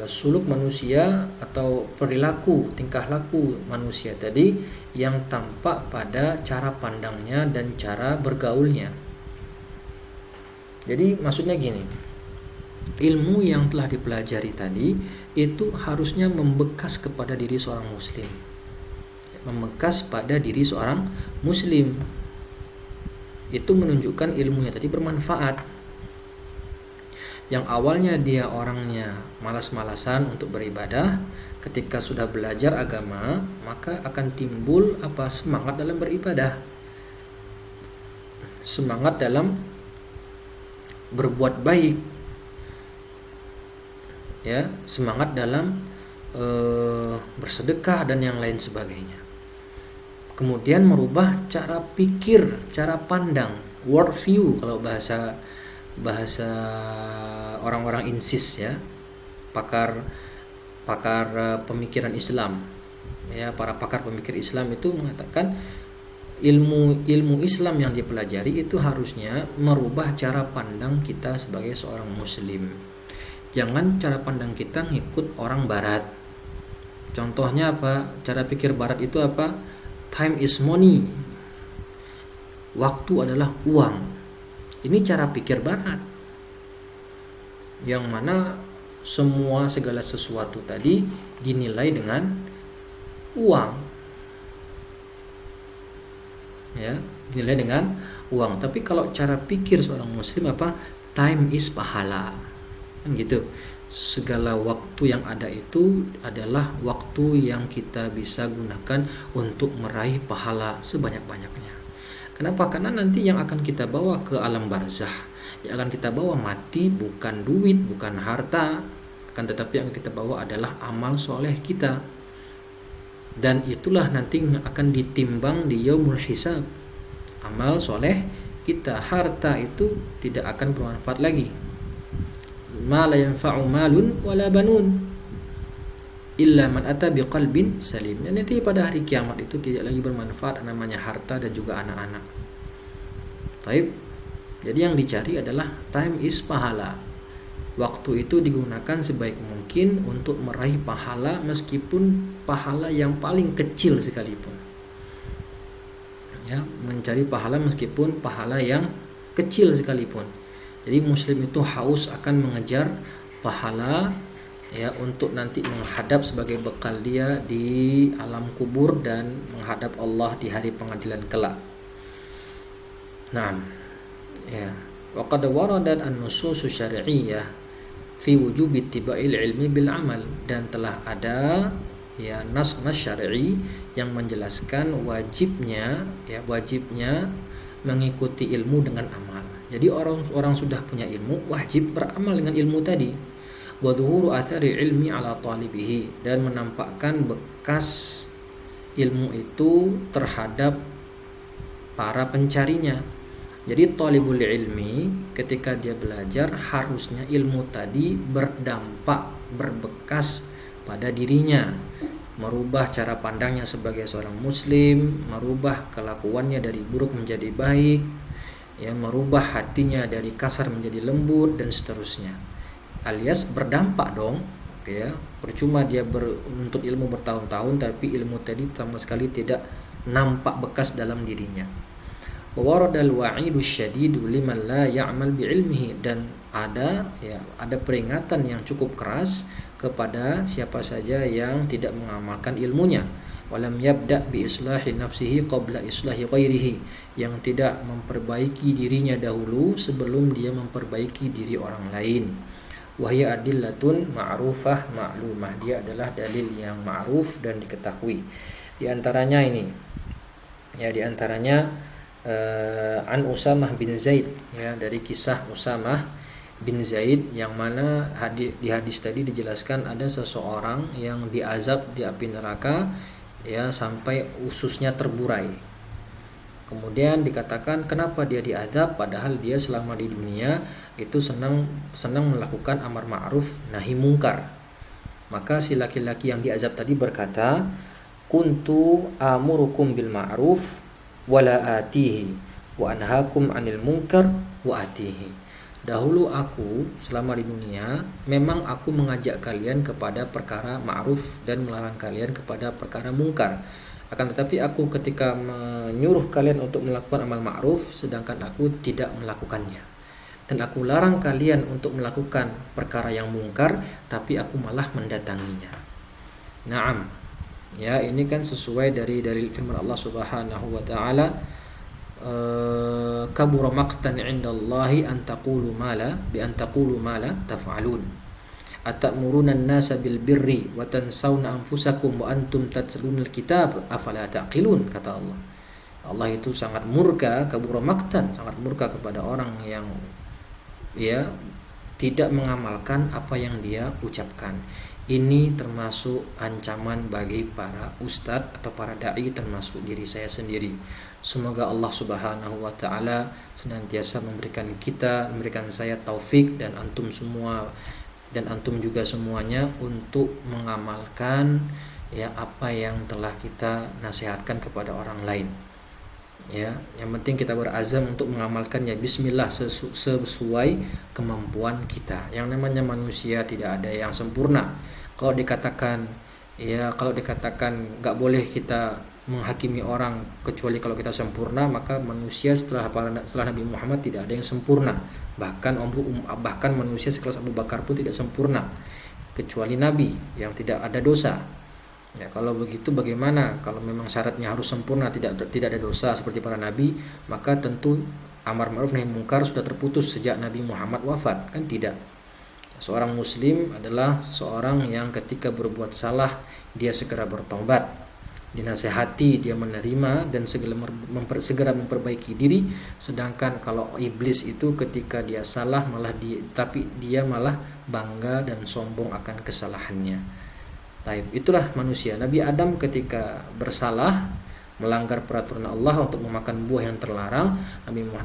suluk manusia atau perilaku, tingkah laku manusia tadi yang tampak pada cara pandangnya dan cara bergaulnya. Jadi maksudnya gini, ilmu yang telah dipelajari tadi itu harusnya membekas kepada diri seorang muslim, membekas pada diri seorang muslim. Itu menunjukkan ilmunya tadi bermanfaat. Yang awalnya dia orangnya malas-malasan untuk beribadah, ketika sudah belajar agama, maka akan timbul apa? Semangat dalam beribadah, semangat dalam berbuat baik, ya, semangat dalam bersedekah dan yang lain sebagainya. Kemudian merubah cara pikir, cara pandang, world view kalau bahasa orang-orang INSIS, ya, pakar pemikiran Islam, ya, para pakar pemikir Islam itu mengatakan ilmu Islam yang dipelajari itu harusnya merubah cara pandang kita sebagai seorang muslim. Jangan cara pandang kita ngikut orang barat. Contohnya apa? Cara pikir barat itu apa? Time is money. Waktu adalah uang. Ini cara pikir barat, yang mana semua segala sesuatu tadi dinilai dengan uang, ya, dinilai dengan uang. Tapi kalau cara pikir seorang muslim apa? Time is pahala. Kan gitu. Segala waktu yang ada itu adalah waktu yang kita bisa gunakan untuk meraih pahala sebanyak-banyaknya. Kenapa? Karena nanti yang akan kita bawa ke alam barzah, yang akan kita bawa mati bukan duit, bukan harta, akan tetapi yang kita bawa adalah amal soleh kita. Dan itulah nanti yang akan ditimbang di yaumul hisab. Amal soleh kita, harta itu tidak akan bermanfaat lagi. Ma la yanfa'u malun wala banun illa man ata biqalbin salim. Dan nanti pada hari kiamat itu tidak lagi bermanfaat namanya harta dan juga anak-anak. Taib. Jadi yang dicari adalah time is pahala. Waktu itu digunakan sebaik mungkin untuk meraih pahala, meskipun pahala yang paling kecil sekalipun. Ya, mencari pahala meskipun pahala yang kecil sekalipun. Jadi muslim itu haus akan mengejar pahala, ya, untuk nanti menghadap sebagai bekal dia di alam kubur dan menghadap Allah di hari pengadilan kelak. Nah, ya, wa qad waradat an-nusus syar'iyyah fi wujub ittiba'il ilmi bil amal, dan telah ada ya nas-nas syar'i yang menjelaskan wajibnya mengikuti ilmu dengan amal. Jadi orang sudah punya ilmu wajib beramal dengan ilmu tadi. Wa dhuhuru athari ilmi ala talibihi, dan menampakkan bekas ilmu itu terhadap para pencarinya. Jadi talibul ilmi ketika dia belajar harusnya ilmu tadi berdampak, berbekas pada dirinya, merubah cara pandangnya sebagai seorang muslim, merubah kelakuannya dari buruk menjadi baik, ya, merubah hatinya dari kasar menjadi lembut dan seterusnya. Alias berdampak dong, ya. Percuma dia menuntut ilmu bertahun-tahun tapi ilmu tadi sama sekali tidak nampak bekas dalam dirinya. Waradal wa'idu syadidu liman la ya'mal bi'ilmihi, dan ada peringatan yang cukup keras kepada siapa saja yang tidak mengamalkan ilmunya. Walam yabda bi islahi nafsihi qabla islahi ghairihi, yang tidak memperbaiki dirinya dahulu sebelum dia memperbaiki diri orang lain. Wahya adillatun ma'rufah ma'lumah, dia adalah dalil yang ma'ruf dan diketahui. Di antaranya ini, ya, di antaranya an Usamah bin Zaid, ya, dari kisah Usamah bin Zaid, yang mana di hadis tadi dijelaskan ada seseorang yang diazab di api neraka, ya, sampai ususnya terburai. Kemudian dikatakan kenapa dia diazab padahal dia selama di dunia itu senang melakukan amar ma'ruf nahi mungkar. Maka si laki-laki yang diazab tadi berkata, kuntu amurukum bil ma'ruf wala atihi wa anhaakum 'anil munkar wa atihi. Dahulu aku selama di dunia memang aku mengajak kalian kepada perkara ma'ruf dan melarang kalian kepada perkara mungkar. Akan tetapi aku ketika menyuruh kalian untuk melakukan amal ma'ruf sedangkan aku tidak melakukannya. Dan aku larang kalian untuk melakukan perkara yang mungkar tapi aku malah mendatanginya. Naam. Ya, ini kan sesuai dari firman Allah Subhanahu wa taala, kabura maqtan 'indallahi an taqulu ma la taf'alun atamuruna an-nasa bil birri wa tansawna anfusakum wa antum tatlunal kitab afala taqilun, kata Allah. Allah itu sangat murka, kabura maqtan, sangat murka kepada orang yang tidak mengamalkan apa yang dia ucapkan. Ini termasuk ancaman bagi para ustadz atau para dai, termasuk diri saya sendiri. Semoga Allah Subhanahu wa taala senantiasa memberikan saya taufik dan antum juga semuanya untuk mengamalkan apa yang telah kita nasihatkan kepada orang lain. Ya, yang penting kita berazam untuk mengamalkannya bismillah sesuai kemampuan kita. Yang namanya manusia tidak ada yang sempurna. Kalau dikatakan nggak boleh kita menghakimi orang kecuali kalau kita sempurna, maka manusia setelah Nabi Muhammad tidak ada yang sempurna. Bahkan manusia sekelas Abu Bakar pun tidak sempurna kecuali Nabi yang tidak ada dosa. Ya, kalau begitu bagaimana kalau memang syaratnya harus sempurna, tidak ada dosa seperti para nabi, maka tentu amar ma'ruf nahi mungkar sudah terputus sejak Nabi Muhammad wafat, kan tidak. Seorang muslim adalah seseorang yang ketika berbuat salah dia segera bertobat, dinasehati dia menerima dan segera memperbaiki diri. Sedangkan kalau iblis itu ketika dia salah tapi dia malah bangga dan sombong akan kesalahannya. Taib, itulah manusia. Nabi Adam ketika bersalah melanggar peraturan Allah untuk memakan buah yang terlarang,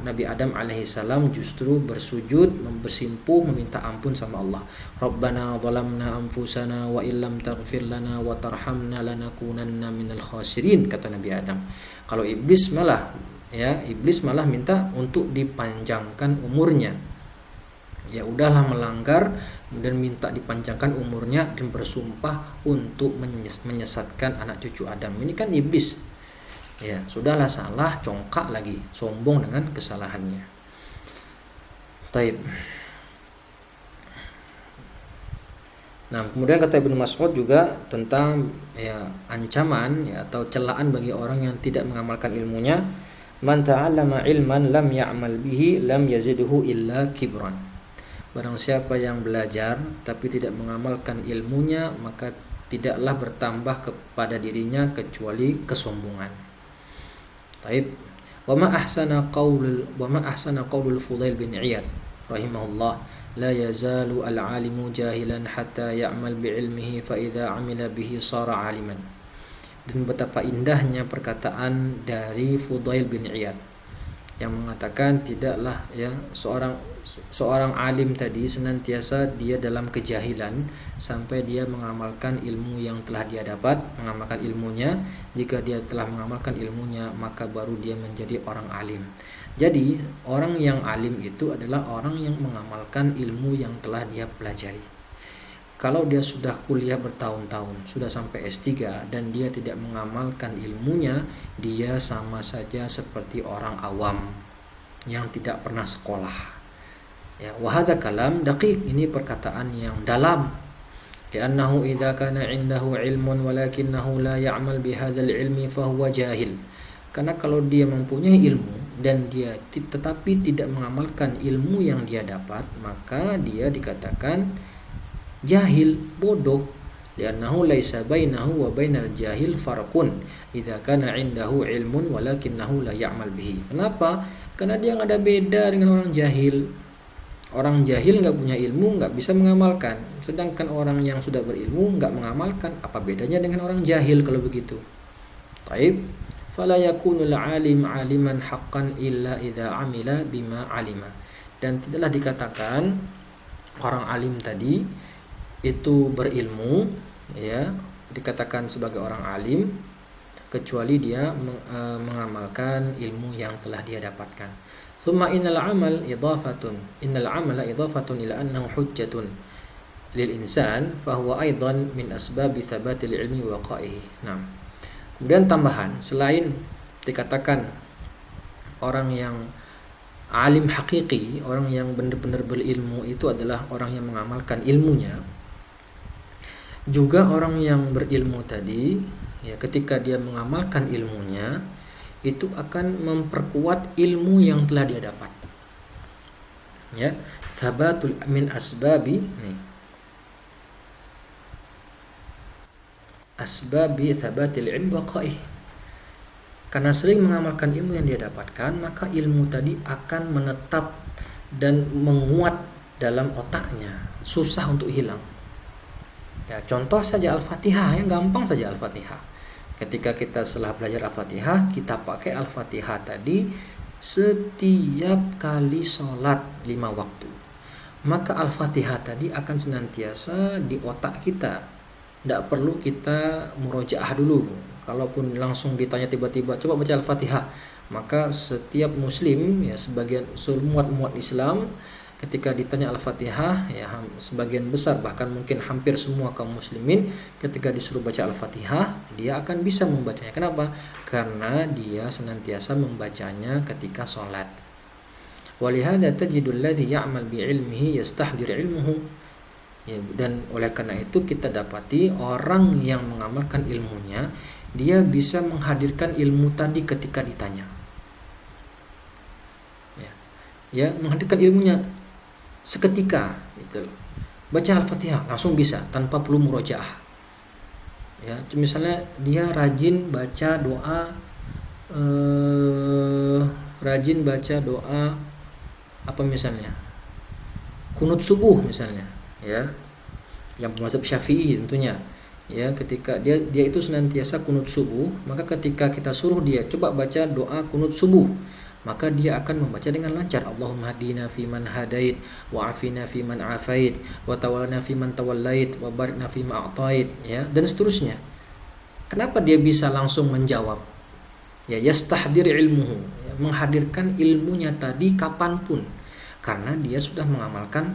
Nabi Adam alaihissalam justru bersujud, bersimpuh meminta ampun sama Allah. Rabbana zalamna anfusana wa illam taghfir lana wa tarhamna lanakunanna minal khasirin, kata Nabi Adam. Kalau iblis malah minta untuk dipanjangkan umurnya. Ya udahlah melanggar, kemudian minta dipanjangkan umurnya dan bersumpah untuk menyesatkan anak cucu Adam. Ini kan iblis. Ya, sudahlah salah, congkak lagi, sombong dengan kesalahannya. Taib. Nah, kemudian kata Ibnu Mas'ud juga tentang ancaman atau celaan bagi orang yang tidak mengamalkan ilmunya. Man ta'allama ilman lam ya'mal bihi lam yazidhu illa kibran. Barang siapa yang belajar tapi tidak mengamalkan ilmunya, maka tidaklah bertambah kepada dirinya kecuali kesombongan. Taib. Wa ma ahsana qaulul Fudail bin Iyad rahimahullah, la yazalu al-alimu jahilan hatta ya'mal bi'ilmihi fa idza 'amila bihi sara 'aliman. Dan betapa indahnya perkataan dari Fudail bin Iyad yang mengatakan tidaklah seorang alim tadi senantiasa dia dalam kejahilan sampai dia mengamalkan ilmu yang telah dia dapat, mengamalkan ilmunya. Jika dia telah mengamalkan ilmunya, maka baru dia menjadi orang alim. Jadi orang yang alim itu adalah orang yang mengamalkan ilmu yang telah dia pelajari. Kalau dia sudah kuliah bertahun-tahun, sudah sampai S3 dan dia tidak mengamalkan ilmunya, dia sama saja seperti orang awam yang tidak pernah sekolah. Ya, wa hadza kalam daqiq, ini perkataan yang dalam. Li'annahu idza kana 'indahu 'ilmun walakinnahu la ya'mal bihadzal 'ilmi fa huwa jahil. Karena kalau dia mempunyai ilmu dan dia tetapi tidak mengamalkan ilmu yang dia dapat, maka dia dikatakan jahil, bodoh. Li'annahu laisa bainahu wa bainal jahil farqun idza kana 'indahu 'ilmun walakinnahu la ya'mal bihi. Kenapa? Karena dia enggak ada beda dengan orang jahil. Orang jahil nggak punya ilmu, nggak bisa mengamalkan. Sedangkan orang yang sudah berilmu nggak mengamalkan. Apa bedanya dengan orang jahil kalau begitu? Taib. Fala yakunul alim aliman haqqan illa idza amila bima alima. Dan tidaklah dikatakan orang alim tadi itu berilmu, ya, dikatakan sebagai orang alim kecuali dia mengamalkan ilmu yang telah dia dapatkan. Thumma innal amala idafatun ila annahu hujjatun lil insan fa huwa aidan min asbabi thabatil ilmi wa waqa'ihi. Nah, kemudian tambahan, selain dikatakan orang yang alim hakiki, orang yang benar-benar berilmu itu adalah orang yang mengamalkan ilmunya, juga orang yang berilmu tadi, ya, ketika dia mengamalkan ilmunya itu akan memperkuat ilmu yang telah dia dapat. Ya, thabatul min asbabi thabatil ilmi waqa'i. Karena sering mengamalkan ilmu yang dia dapatkan, maka ilmu tadi akan menetap dan menguat dalam otaknya, susah untuk hilang. Ya, contoh saja Al-Fatihah, yang gampang saja Al-Fatihah. Ketika kita setelah belajar Al-Fatihah, kita pakai Al-Fatihah tadi setiap kali sholat 5 waktu. Maka Al-Fatihah tadi akan senantiasa di otak kita. Tidak perlu kita murojaah dulu. Kalaupun langsung ditanya tiba-tiba, coba baca Al-Fatihah. Maka setiap muslim, ya, sebagian umat Islam, ketika ditanya Al-Fatihah, ya, sebagian besar bahkan mungkin hampir semua kaum muslimin ketika disuruh baca Al-Fatihah dia akan bisa membacanya. Kenapa? Karena dia senantiasa membacanya ketika sholat. Walihada tajidul ladzi ya'mal bi'ilmihi yastahdir ilmuhu. Ya, dan oleh karena itu kita dapati orang yang mengamalkan ilmunya, dia bisa menghadirkan ilmu tadi ketika ditanya. Ya, menghadirkan ilmunya seketika gitu. Baca Al-Fatihah langsung bisa tanpa perlu murojaah. Ya, misalnya dia rajin baca doa apa misalnya? Kunut subuh misalnya, ya. Yang bermazhab Syafi'i tentunya. Ya, ketika dia itu senantiasa kunut subuh, maka ketika kita suruh dia coba baca doa kunut subuh, maka dia akan membaca dengan lancar. Allahumma hadina fiman hadait, wa afina fiman afait, wa tawallana fiman tawallait, wa barikna fima a'tait, ya, dan seterusnya. Kenapa dia bisa langsung menjawab? Ya, yastahdir ilmuhu, ya, menghadirkan ilmunya tadi kapanpun, karena dia sudah mengamalkan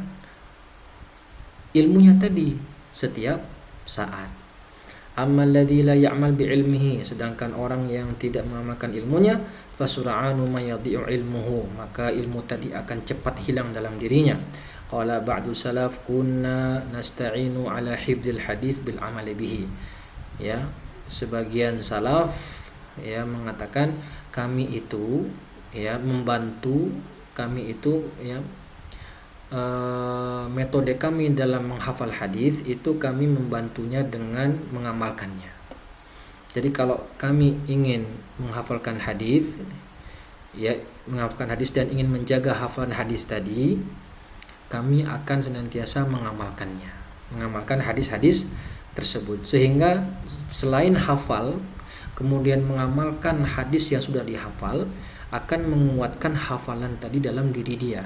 ilmunya tadi setiap saat. Ammal ladzi la ya'mal bi ilmihi, sedangkan orang yang tidak mengamalkan ilmunya, fasur'anu may yadhi'u ilmuhu, maka ilmu tadi akan cepat hilang dalam dirinya. Qala ba'du salaf kunna nasta'inu ala hifdzil hadits bil amali bihi. Ya, sebagian salaf ya mengatakan kami itu ya membantu, kami itu ya metode kami dalam menghafal hadis itu kami membantunya dengan mengamalkannya. Jadi kalau kami ingin menghafalkan hadis, ya menghafalkan hadis dan ingin menjaga hafalan hadis tadi, kami akan senantiasa mengamalkan hadis-hadis tersebut, sehingga selain hafal, kemudian mengamalkan hadis yang sudah dihafal akan menguatkan hafalan tadi dalam diri dia.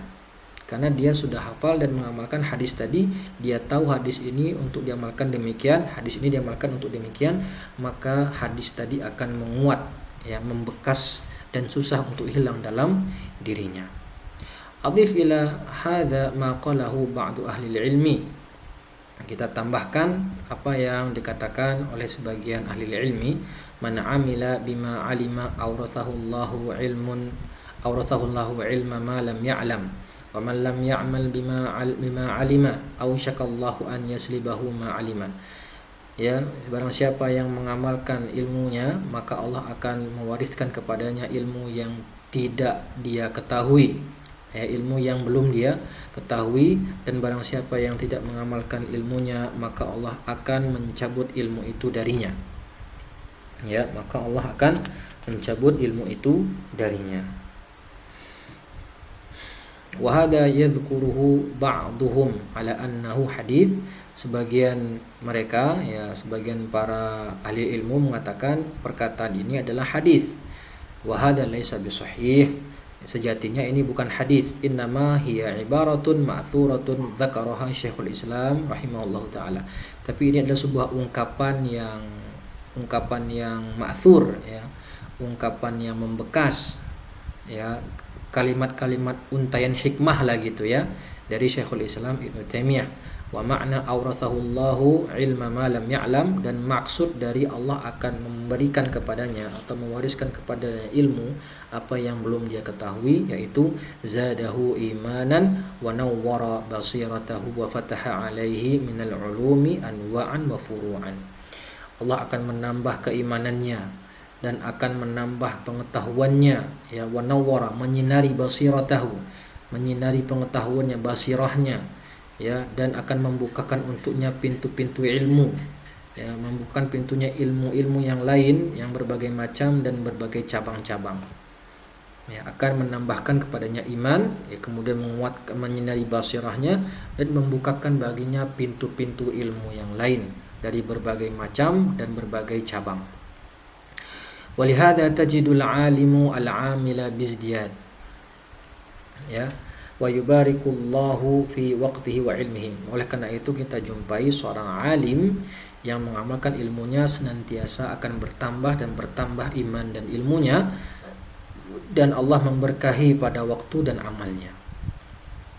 Karena dia sudah hafal dan mengamalkan hadis tadi, dia tahu hadis ini untuk diamalkan demikian, hadis ini diamalkan untuk demikian, maka hadis tadi akan menguat, ya, membekas dan susah untuk hilang dalam dirinya. Adif ila hadza ma qalahu ba'du ahli ilmi. Kita tambahkan apa yang dikatakan oleh sebagian ahli ilmi, man amila bima alima awrathahu Allahu ilma ma lam ya'lam. Wa man lam ya'mal bima alima aw syakallahu an yaslibahu ma alima. Ya, barang siapa yang mengamalkan ilmunya, maka Allah akan mewariskan kepadanya ilmu yang tidak dia ketahui, ya, ilmu yang belum dia ketahui. Dan barang siapa yang tidak mengamalkan ilmunya, maka Allah akan mencabut ilmu itu darinya. Ya, maka Allah akan mencabut ilmu itu darinya. Wa hadha yadhkuruhu ba'dhum ala annahu hadits. Sebagian mereka, ya sebagian para ahli ilmu mengatakan perkataan ini adalah hadis. Wa hadha laisa bisahih. Sejatinya ini bukan hadis. Innama hiya ibaratun ma'thuratun dzakaraha Syekhul Islam rahimahullahu taala. Tapi ini adalah sebuah ungkapan yang ma'thur, ya, ungkapan yang membekas, ya, kalimat-kalimat untaian hikmah lah gitu, ya, dari Syekhul Islam Ibnu Taimiyah. Wa ma'na awrathahu Allahu ilma ma lam ya'lam, dan maksud dari Allah akan memberikan kepadanya atau mewariskan kepadanya ilmu apa yang belum dia ketahui, yaitu zadahu imanan wa nawwara basiratahu wa fataha alaihi minal ulumi anwa'an wa furu'an. Allah akan menambah keimanannya dan akan menambah pengetahuannya, ya, wa nawwara, menyinari basiratahu, menyinari pengetahuannya, basirahnya, ya, dan akan membukakan untuknya pintu-pintu ilmu, ya, membukakan pintunya ilmu-ilmu yang lain yang berbagai macam dan berbagai cabang-cabang, ya, akan menambahkan kepadanya iman, ya, kemudian menguatkan, menyinari basirahnya, dan membukakan baginya pintu-pintu ilmu yang lain dari berbagai macam dan berbagai cabang. Walihada tajidul alimu al-amila bizdiyad, ya, wa yubarikullahu fi waqtihi wa ilmihi. Oleh karena itu kita jumpai seorang alim yang mengamalkan ilmunya senantiasa akan bertambah dan bertambah iman dan ilmunya, dan Allah memberkahi pada waktu dan amalnya.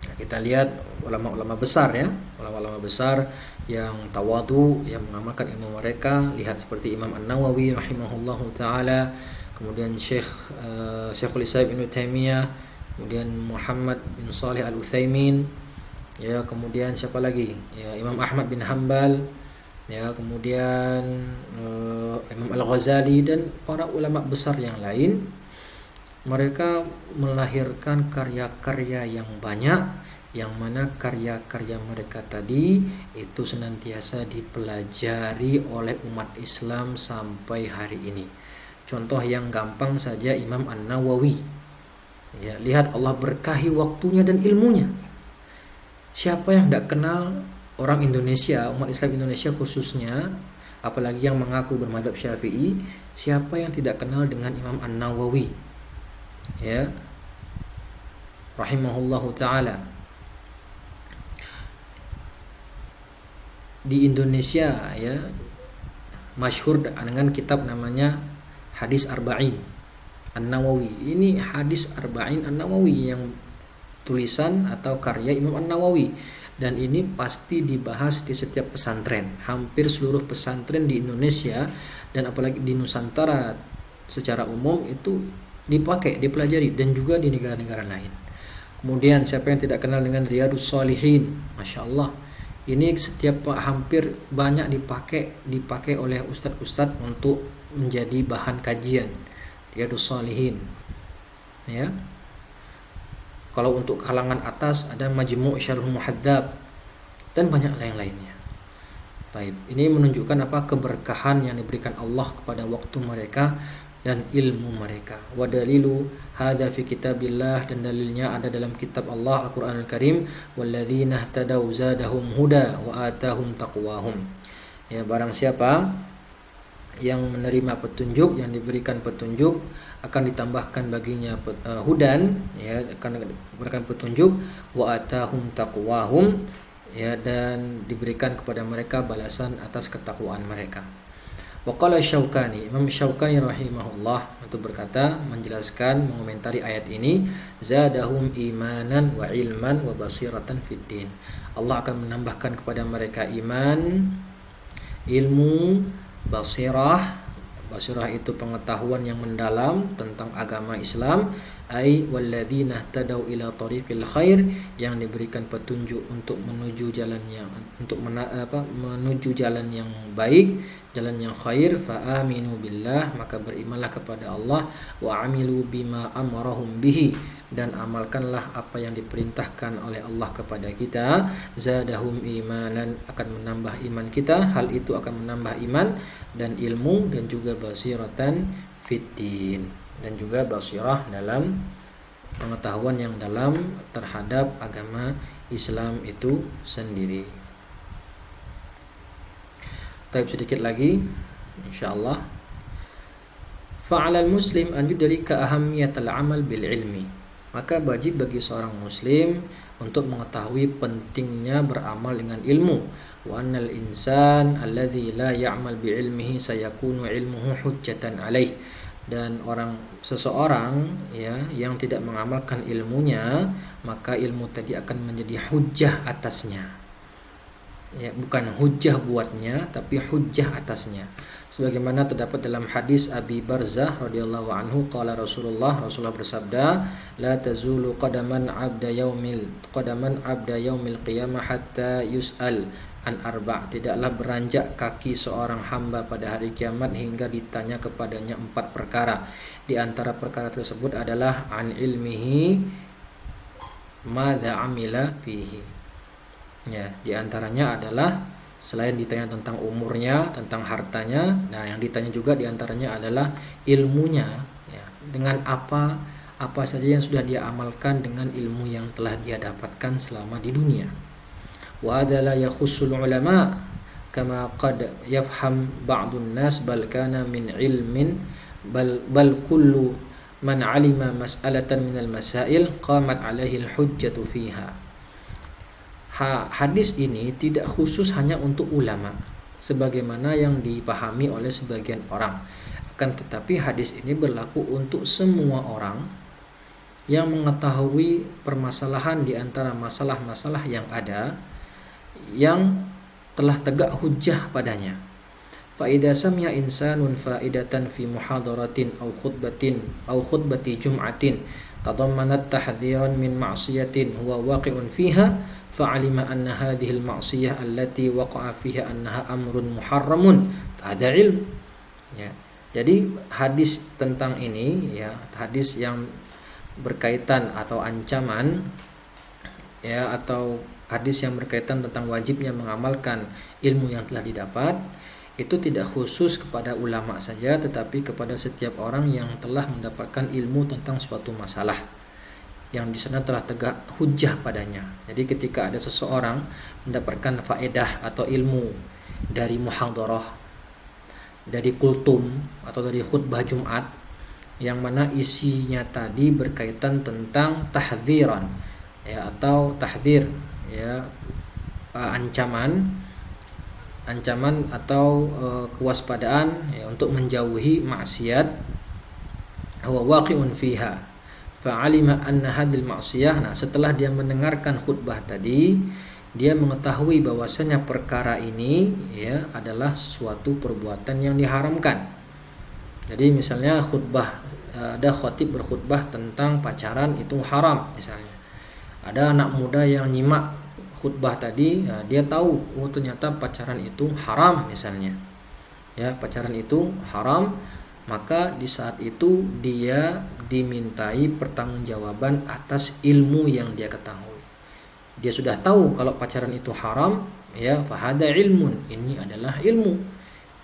Nah, kita lihat ulama-ulama besar, ya, ulama-ulama besar yang tawadu, yang mengamalkan ilmu mereka. Lihat seperti Imam An-Nawawi rahimahullahu taala, kemudian Syekhul Islam Ibnu Taimiyah, kemudian Muhammad bin Shalih Al-Utsaimin, ya, kemudian siapa lagi? Ya, Imam Ahmad bin Hambal, ya, kemudian Imam Al-Ghazali dan para ulama besar yang lain. Mereka melahirkan karya-karya yang banyak, yang mana karya-karya mereka tadi itu senantiasa dipelajari oleh umat Islam sampai hari ini. Contoh yang gampang saja Imam An-Nawawi. Ya, lihat Allah berkahi waktunya dan ilmunya. Siapa yang tidak kenal orang Indonesia, umat Islam Indonesia khususnya, apalagi yang mengaku bermadzhab Syafi'i, siapa yang tidak kenal dengan Imam An-Nawawi? Ya, rahimahullahu taala. Di Indonesia ya masyhur dengan kitab namanya Hadis Arba'in An-Nawawi. Ini Hadis Arba'in An-Nawawi yang tulisan atau karya Imam An-Nawawi, dan ini pasti dibahas di setiap pesantren. Hampir seluruh pesantren di Indonesia dan apalagi di Nusantara secara umum itu dipakai, dipelajari, dan juga di negara-negara lain. Kemudian siapa yang tidak kenal dengan Riyadhus Shalihin? Masya Allah, ini hampir banyak dipakai oleh ustadz-ustadz untuk menjadi bahan kajian. Riyadhus Shalihin, ya. Kalau untuk kalangan atas ada Majmu' Syarhul Muhadzab dan banyak lain-lainnya. Baik, ini menunjukkan apa? Keberkahan yang diberikan Allah kepada waktu mereka dan ilmu mereka. Wa dalilu hadza fi kitabillah, dan dalilnya ada dalam kitab Allah Al-Qur'anul Karim, walladzina ihtadaw zadahum huda wa atahum taqwahum. Ya, barang siapa yang menerima petunjuk, yang diberikan petunjuk, akan ditambahkan baginya hudan, ya, akan diberikan petunjuk, wa atahum taqwahum, ya, dan diberikan kepada mereka balasan atas ketakwaan mereka. Waqala Syaukani, Imam Syaukani rahimahullah itu berkata, menjelaskan, mengomentari ayat ini, zadahum imanan wa ilman wa basiratan fid din. Allah akan menambahkan kepada mereka iman, ilmu, basirah. Basirah itu pengetahuan yang mendalam tentang agama Islam. Ai walladzina tadau ila tariqil khair, yang diberikan petunjuk untuk menuju jalan yang baik, jalan yang khair. Fa aminu billah, maka berimanlah kepada Allah. Wa amilu bima amarahum bihi, dan amalkanlah apa yang diperintahkan oleh Allah kepada kita. Zadahum imanan, akan menambah iman kita, hal itu akan menambah iman dan ilmu, dan juga basiratan fiddin, dan juga basirah dalam pengetahuan yang dalam terhadap agama Islam itu sendiri. Taib sedikit lagi insyaallah. Fa'alal muslim an yudrika ahammiyatal amal bil ilmi, maka wajib bagi seorang muslim untuk mengetahui pentingnya beramal dengan ilmu. Wa annal insan alladzi la ya'mal bi ilmihi sayakunu ilmuhu hujjatan alaih, dan seseorang ya yang tidak mengamalkan ilmunya, maka ilmu tadi akan menjadi hujjah atasnya. Ya, bukan hujjah buatnya, tapi hujjah atasnya. Sebagaimana terdapat dalam hadis Abi Barzah radhiyallahu anhu, qala Rasulullah bersabda, la tazulu qadaman abda yaumil qiyamah hatta yus'al an arba', tidaklah beranjak kaki seorang hamba pada hari kiamat hingga ditanya kepadanya 4 perkara. Di antara perkara tersebut adalah an ilmihi madza amila fihi. Ya, di antaranya adalah selain ditanya tentang umurnya, tentang hartanya, nah yang ditanya juga di antaranya adalah ilmunya, ya, dengan apa saja yang sudah dia amalkan dengan ilmu yang telah dia dapatkan selama di dunia. Wa hadza la yakhussul ulama kama qad yafham ba'dun nas bal kana min ilmin bal kullu man 'alima mas'alatan minal masail qamat 'alaihi al-hujjatu fiha. Hadis ini tidak khusus hanya untuk ulama sebagaimana yang dipahami oleh sebagian orang, akan tetapi hadis ini berlaku untuk semua orang yang mengetahui permasalahan di antara masalah-masalah yang ada, yang telah tegak hujjah padanya. Fa idza sami'a insanun faidatan fi muhadaratin aw khutbati jum'atin, tadammanat tahdhiran min ma'siyatin huwa waqi'un fiha fa'alima anna hadhihi al-ma'siyah allati waqa'a fiha annaha amrun muharramun fahadha ilm. Ya. Jadi hadis tentang ini, ya, hadis yang berkaitan atau ancaman, ya, atau hadis yang berkaitan tentang wajibnya mengamalkan ilmu yang telah didapat, itu tidak khusus kepada ulama saja, tetapi kepada setiap orang yang telah mendapatkan ilmu tentang suatu masalah yang di sana telah tegak hujjah padanya. Jadi ketika ada seseorang mendapatkan faedah atau ilmu dari muhadharah, dari kultum atau dari khutbah Jumat yang mana isinya tadi berkaitan tentang tahdziran, ya, atau tahdzir, ya, ancaman atau kewaspadaan, ya, untuk menjauhi maksiat, huwa waqi'un fiha fa'alima anna hadhil ma'siyah. Nah, setelah dia mendengarkan khutbah tadi, dia mengetahui bahwasanya perkara ini, ya, adalah suatu perbuatan yang diharamkan. Jadi misalnya khutbah, ada khatib berkhutbah tentang pacaran itu haram misalnya. Ada anak muda yang nyimak khutbah tadi, ya, dia tahu, oh ternyata pacaran itu haram misalnya. Ya, pacaran itu haram, maka di saat itu dia dimintai pertanggungjawaban atas ilmu yang dia ketahui. Dia sudah tahu kalau pacaran itu haram, ya, fahada ilmun, ini adalah ilmu,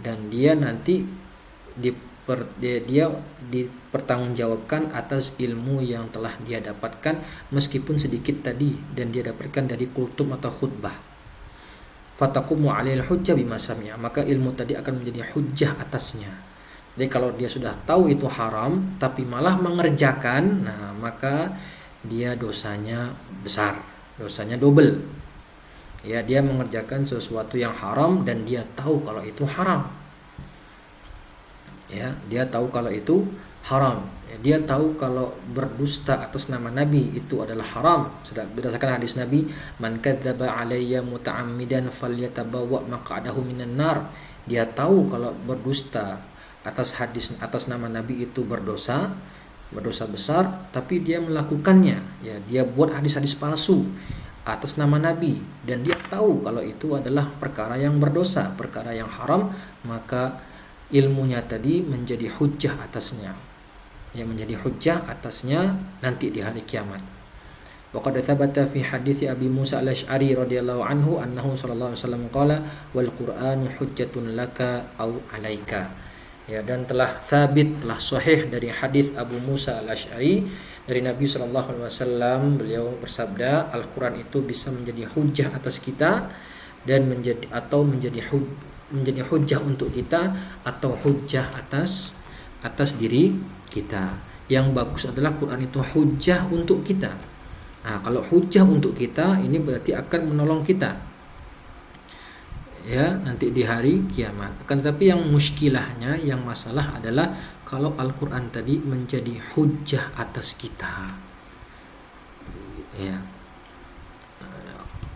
dan dia nanti dia dipertanggungjawabkan atas ilmu yang telah dia dapatkan meskipun sedikit tadi, dan dia dapatkan dari kultum atau khutbah. Fataqumu 'alail hujjah bima sami'a, maka ilmu tadi akan menjadi hujjah atasnya. Jadi kalau dia sudah tahu itu haram tapi malah mengerjakan, nah maka dia dosanya besar, dosanya double. Ya, dia mengerjakan sesuatu yang haram dan dia tahu kalau itu haram. Ya, dia tahu kalau itu haram. Ya, dia tahu kalau berdusta atas nama Nabi itu adalah haram. Sudah berdasarkan hadis Nabi, man kadzdzaba alayya muta'ammidan falyatabawwa maq'adahu minan nar. Dia tahu kalau berdusta atas nama Nabi itu berdosa besar, tapi dia melakukannya. Ya, dia buat hadis-hadis palsu atas nama Nabi dan dia tahu kalau itu adalah perkara yang berdosa, perkara yang haram, maka ilmunya tadi menjadi hujjah atasnya. Yang menjadi hujjah atasnya nanti di hari kiamat. Wa qad thabata fi hadits Abi Musa al-Asy'ari radhiyallahu anhu annahu sallallahu alaihi wasallam qala wal Qur'anu hujjatun laka aw 'alaika. Ya, dan telah sahih dari hadis Abu Musa al-Asy'ari dari Nabi SAW, beliau bersabda, Al-Quran itu bisa menjadi hujjah atas kita dan menjadi hujjah untuk kita atau hujjah atas diri kita. Yang bagus adalah Quran itu hujjah untuk kita. Nah, kalau hujjah untuk kita ini berarti akan menolong kita, ya, nanti di hari kiamat. Akan tetapi yang muskilahnya, yang masalah adalah kalau Al-Quran tadi menjadi hujjah atas kita. Ya,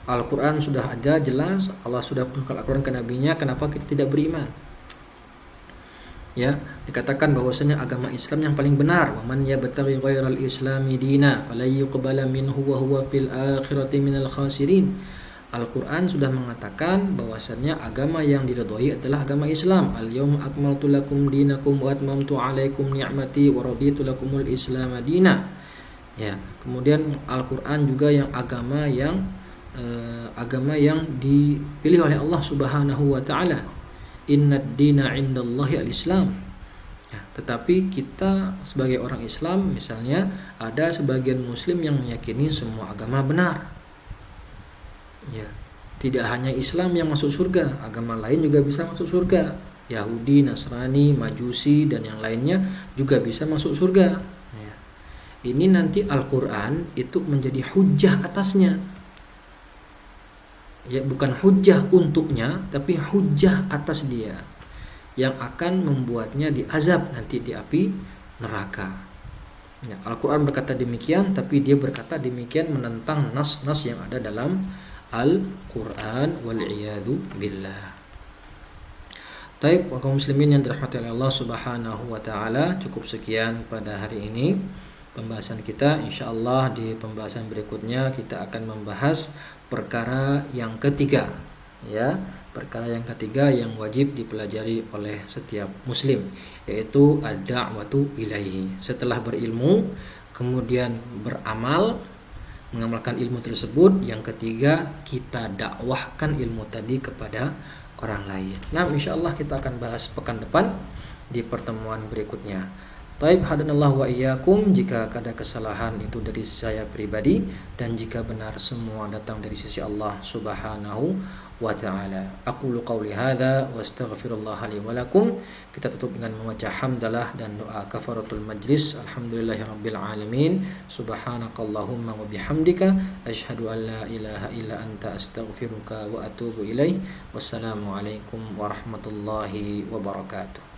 Al-Quran sudah ada jelas, Allah sudah menurunkan Al-Quran ke Nabi-Nya, kenapa kita tidak beriman? Ya, dikatakan bahwasanya agama Islam yang paling benar, wa man yabtaghi ghairal islami dina falan yuqbala minhu wa huwa fil akhirati minal khasirin. Al-Quran sudah mengatakan bahwasannya agama yang diridhoi adalah agama Islam. Al-yawma akmaltu lakum dinakum wa atmamtu alaikum ni'mati wa raditu lakumul Islam dina. Ya, kemudian Al-Quran juga yang agama yang dipilih oleh Allah Subhanahu wa taala. Innad dina 'indallahi al-Islam. Ya, tetapi kita sebagai orang Islam, misalnya ada sebagian muslim yang meyakini semua agama benar. Ya, tidak hanya Islam yang masuk surga, agama lain juga bisa masuk surga. Yahudi, Nasrani, Majusi dan yang lainnya juga bisa masuk surga. Ya. Ini nanti Al-Quran itu menjadi hujjah atasnya. Ya, bukan hujjah untuknya, tapi hujjah atas dia yang akan membuatnya diazab nanti di api neraka. Ya, Al-Quran berkata demikian, tapi dia berkata demikian menentang nas-nas yang ada dalam Al-Quran wal'iyadu billah. Taib, kaum muslimin yang dirahmati oleh Allah Subhanahu wa taala, cukup sekian pada hari ini pembahasan kita. Insyaallah di pembahasan berikutnya kita akan membahas perkara yang ketiga, ya. Perkara yang ketiga yang wajib dipelajari oleh setiap muslim, yaitu ad-da'watu ilaihi. Setelah berilmu kemudian beramal, mengamalkan ilmu tersebut, yang ketiga kita dakwahkan ilmu tadi kepada orang lain. Nah, insyaallah kita akan bahas pekan depan di pertemuan berikutnya. Taib, hadanallahu wa iyyakum. Jika ada kesalahan itu dari saya pribadi, dan jika benar semua datang dari sisi Allah Subhanahu wa ta'ala. Aqulu qawli hadza wa astaghfirullah li wa lakum. Kita tutup dengan membaca hamdalah dan doa kafaratul majlis. Alhamdulillahirabbil alamin. Subhanakallahumma wa bihamdika asyhadu an la ilaha illa anta astaghfiruka wa atubu ilaik. Wassalamu alaikum warahmatullahi wabarakatuh.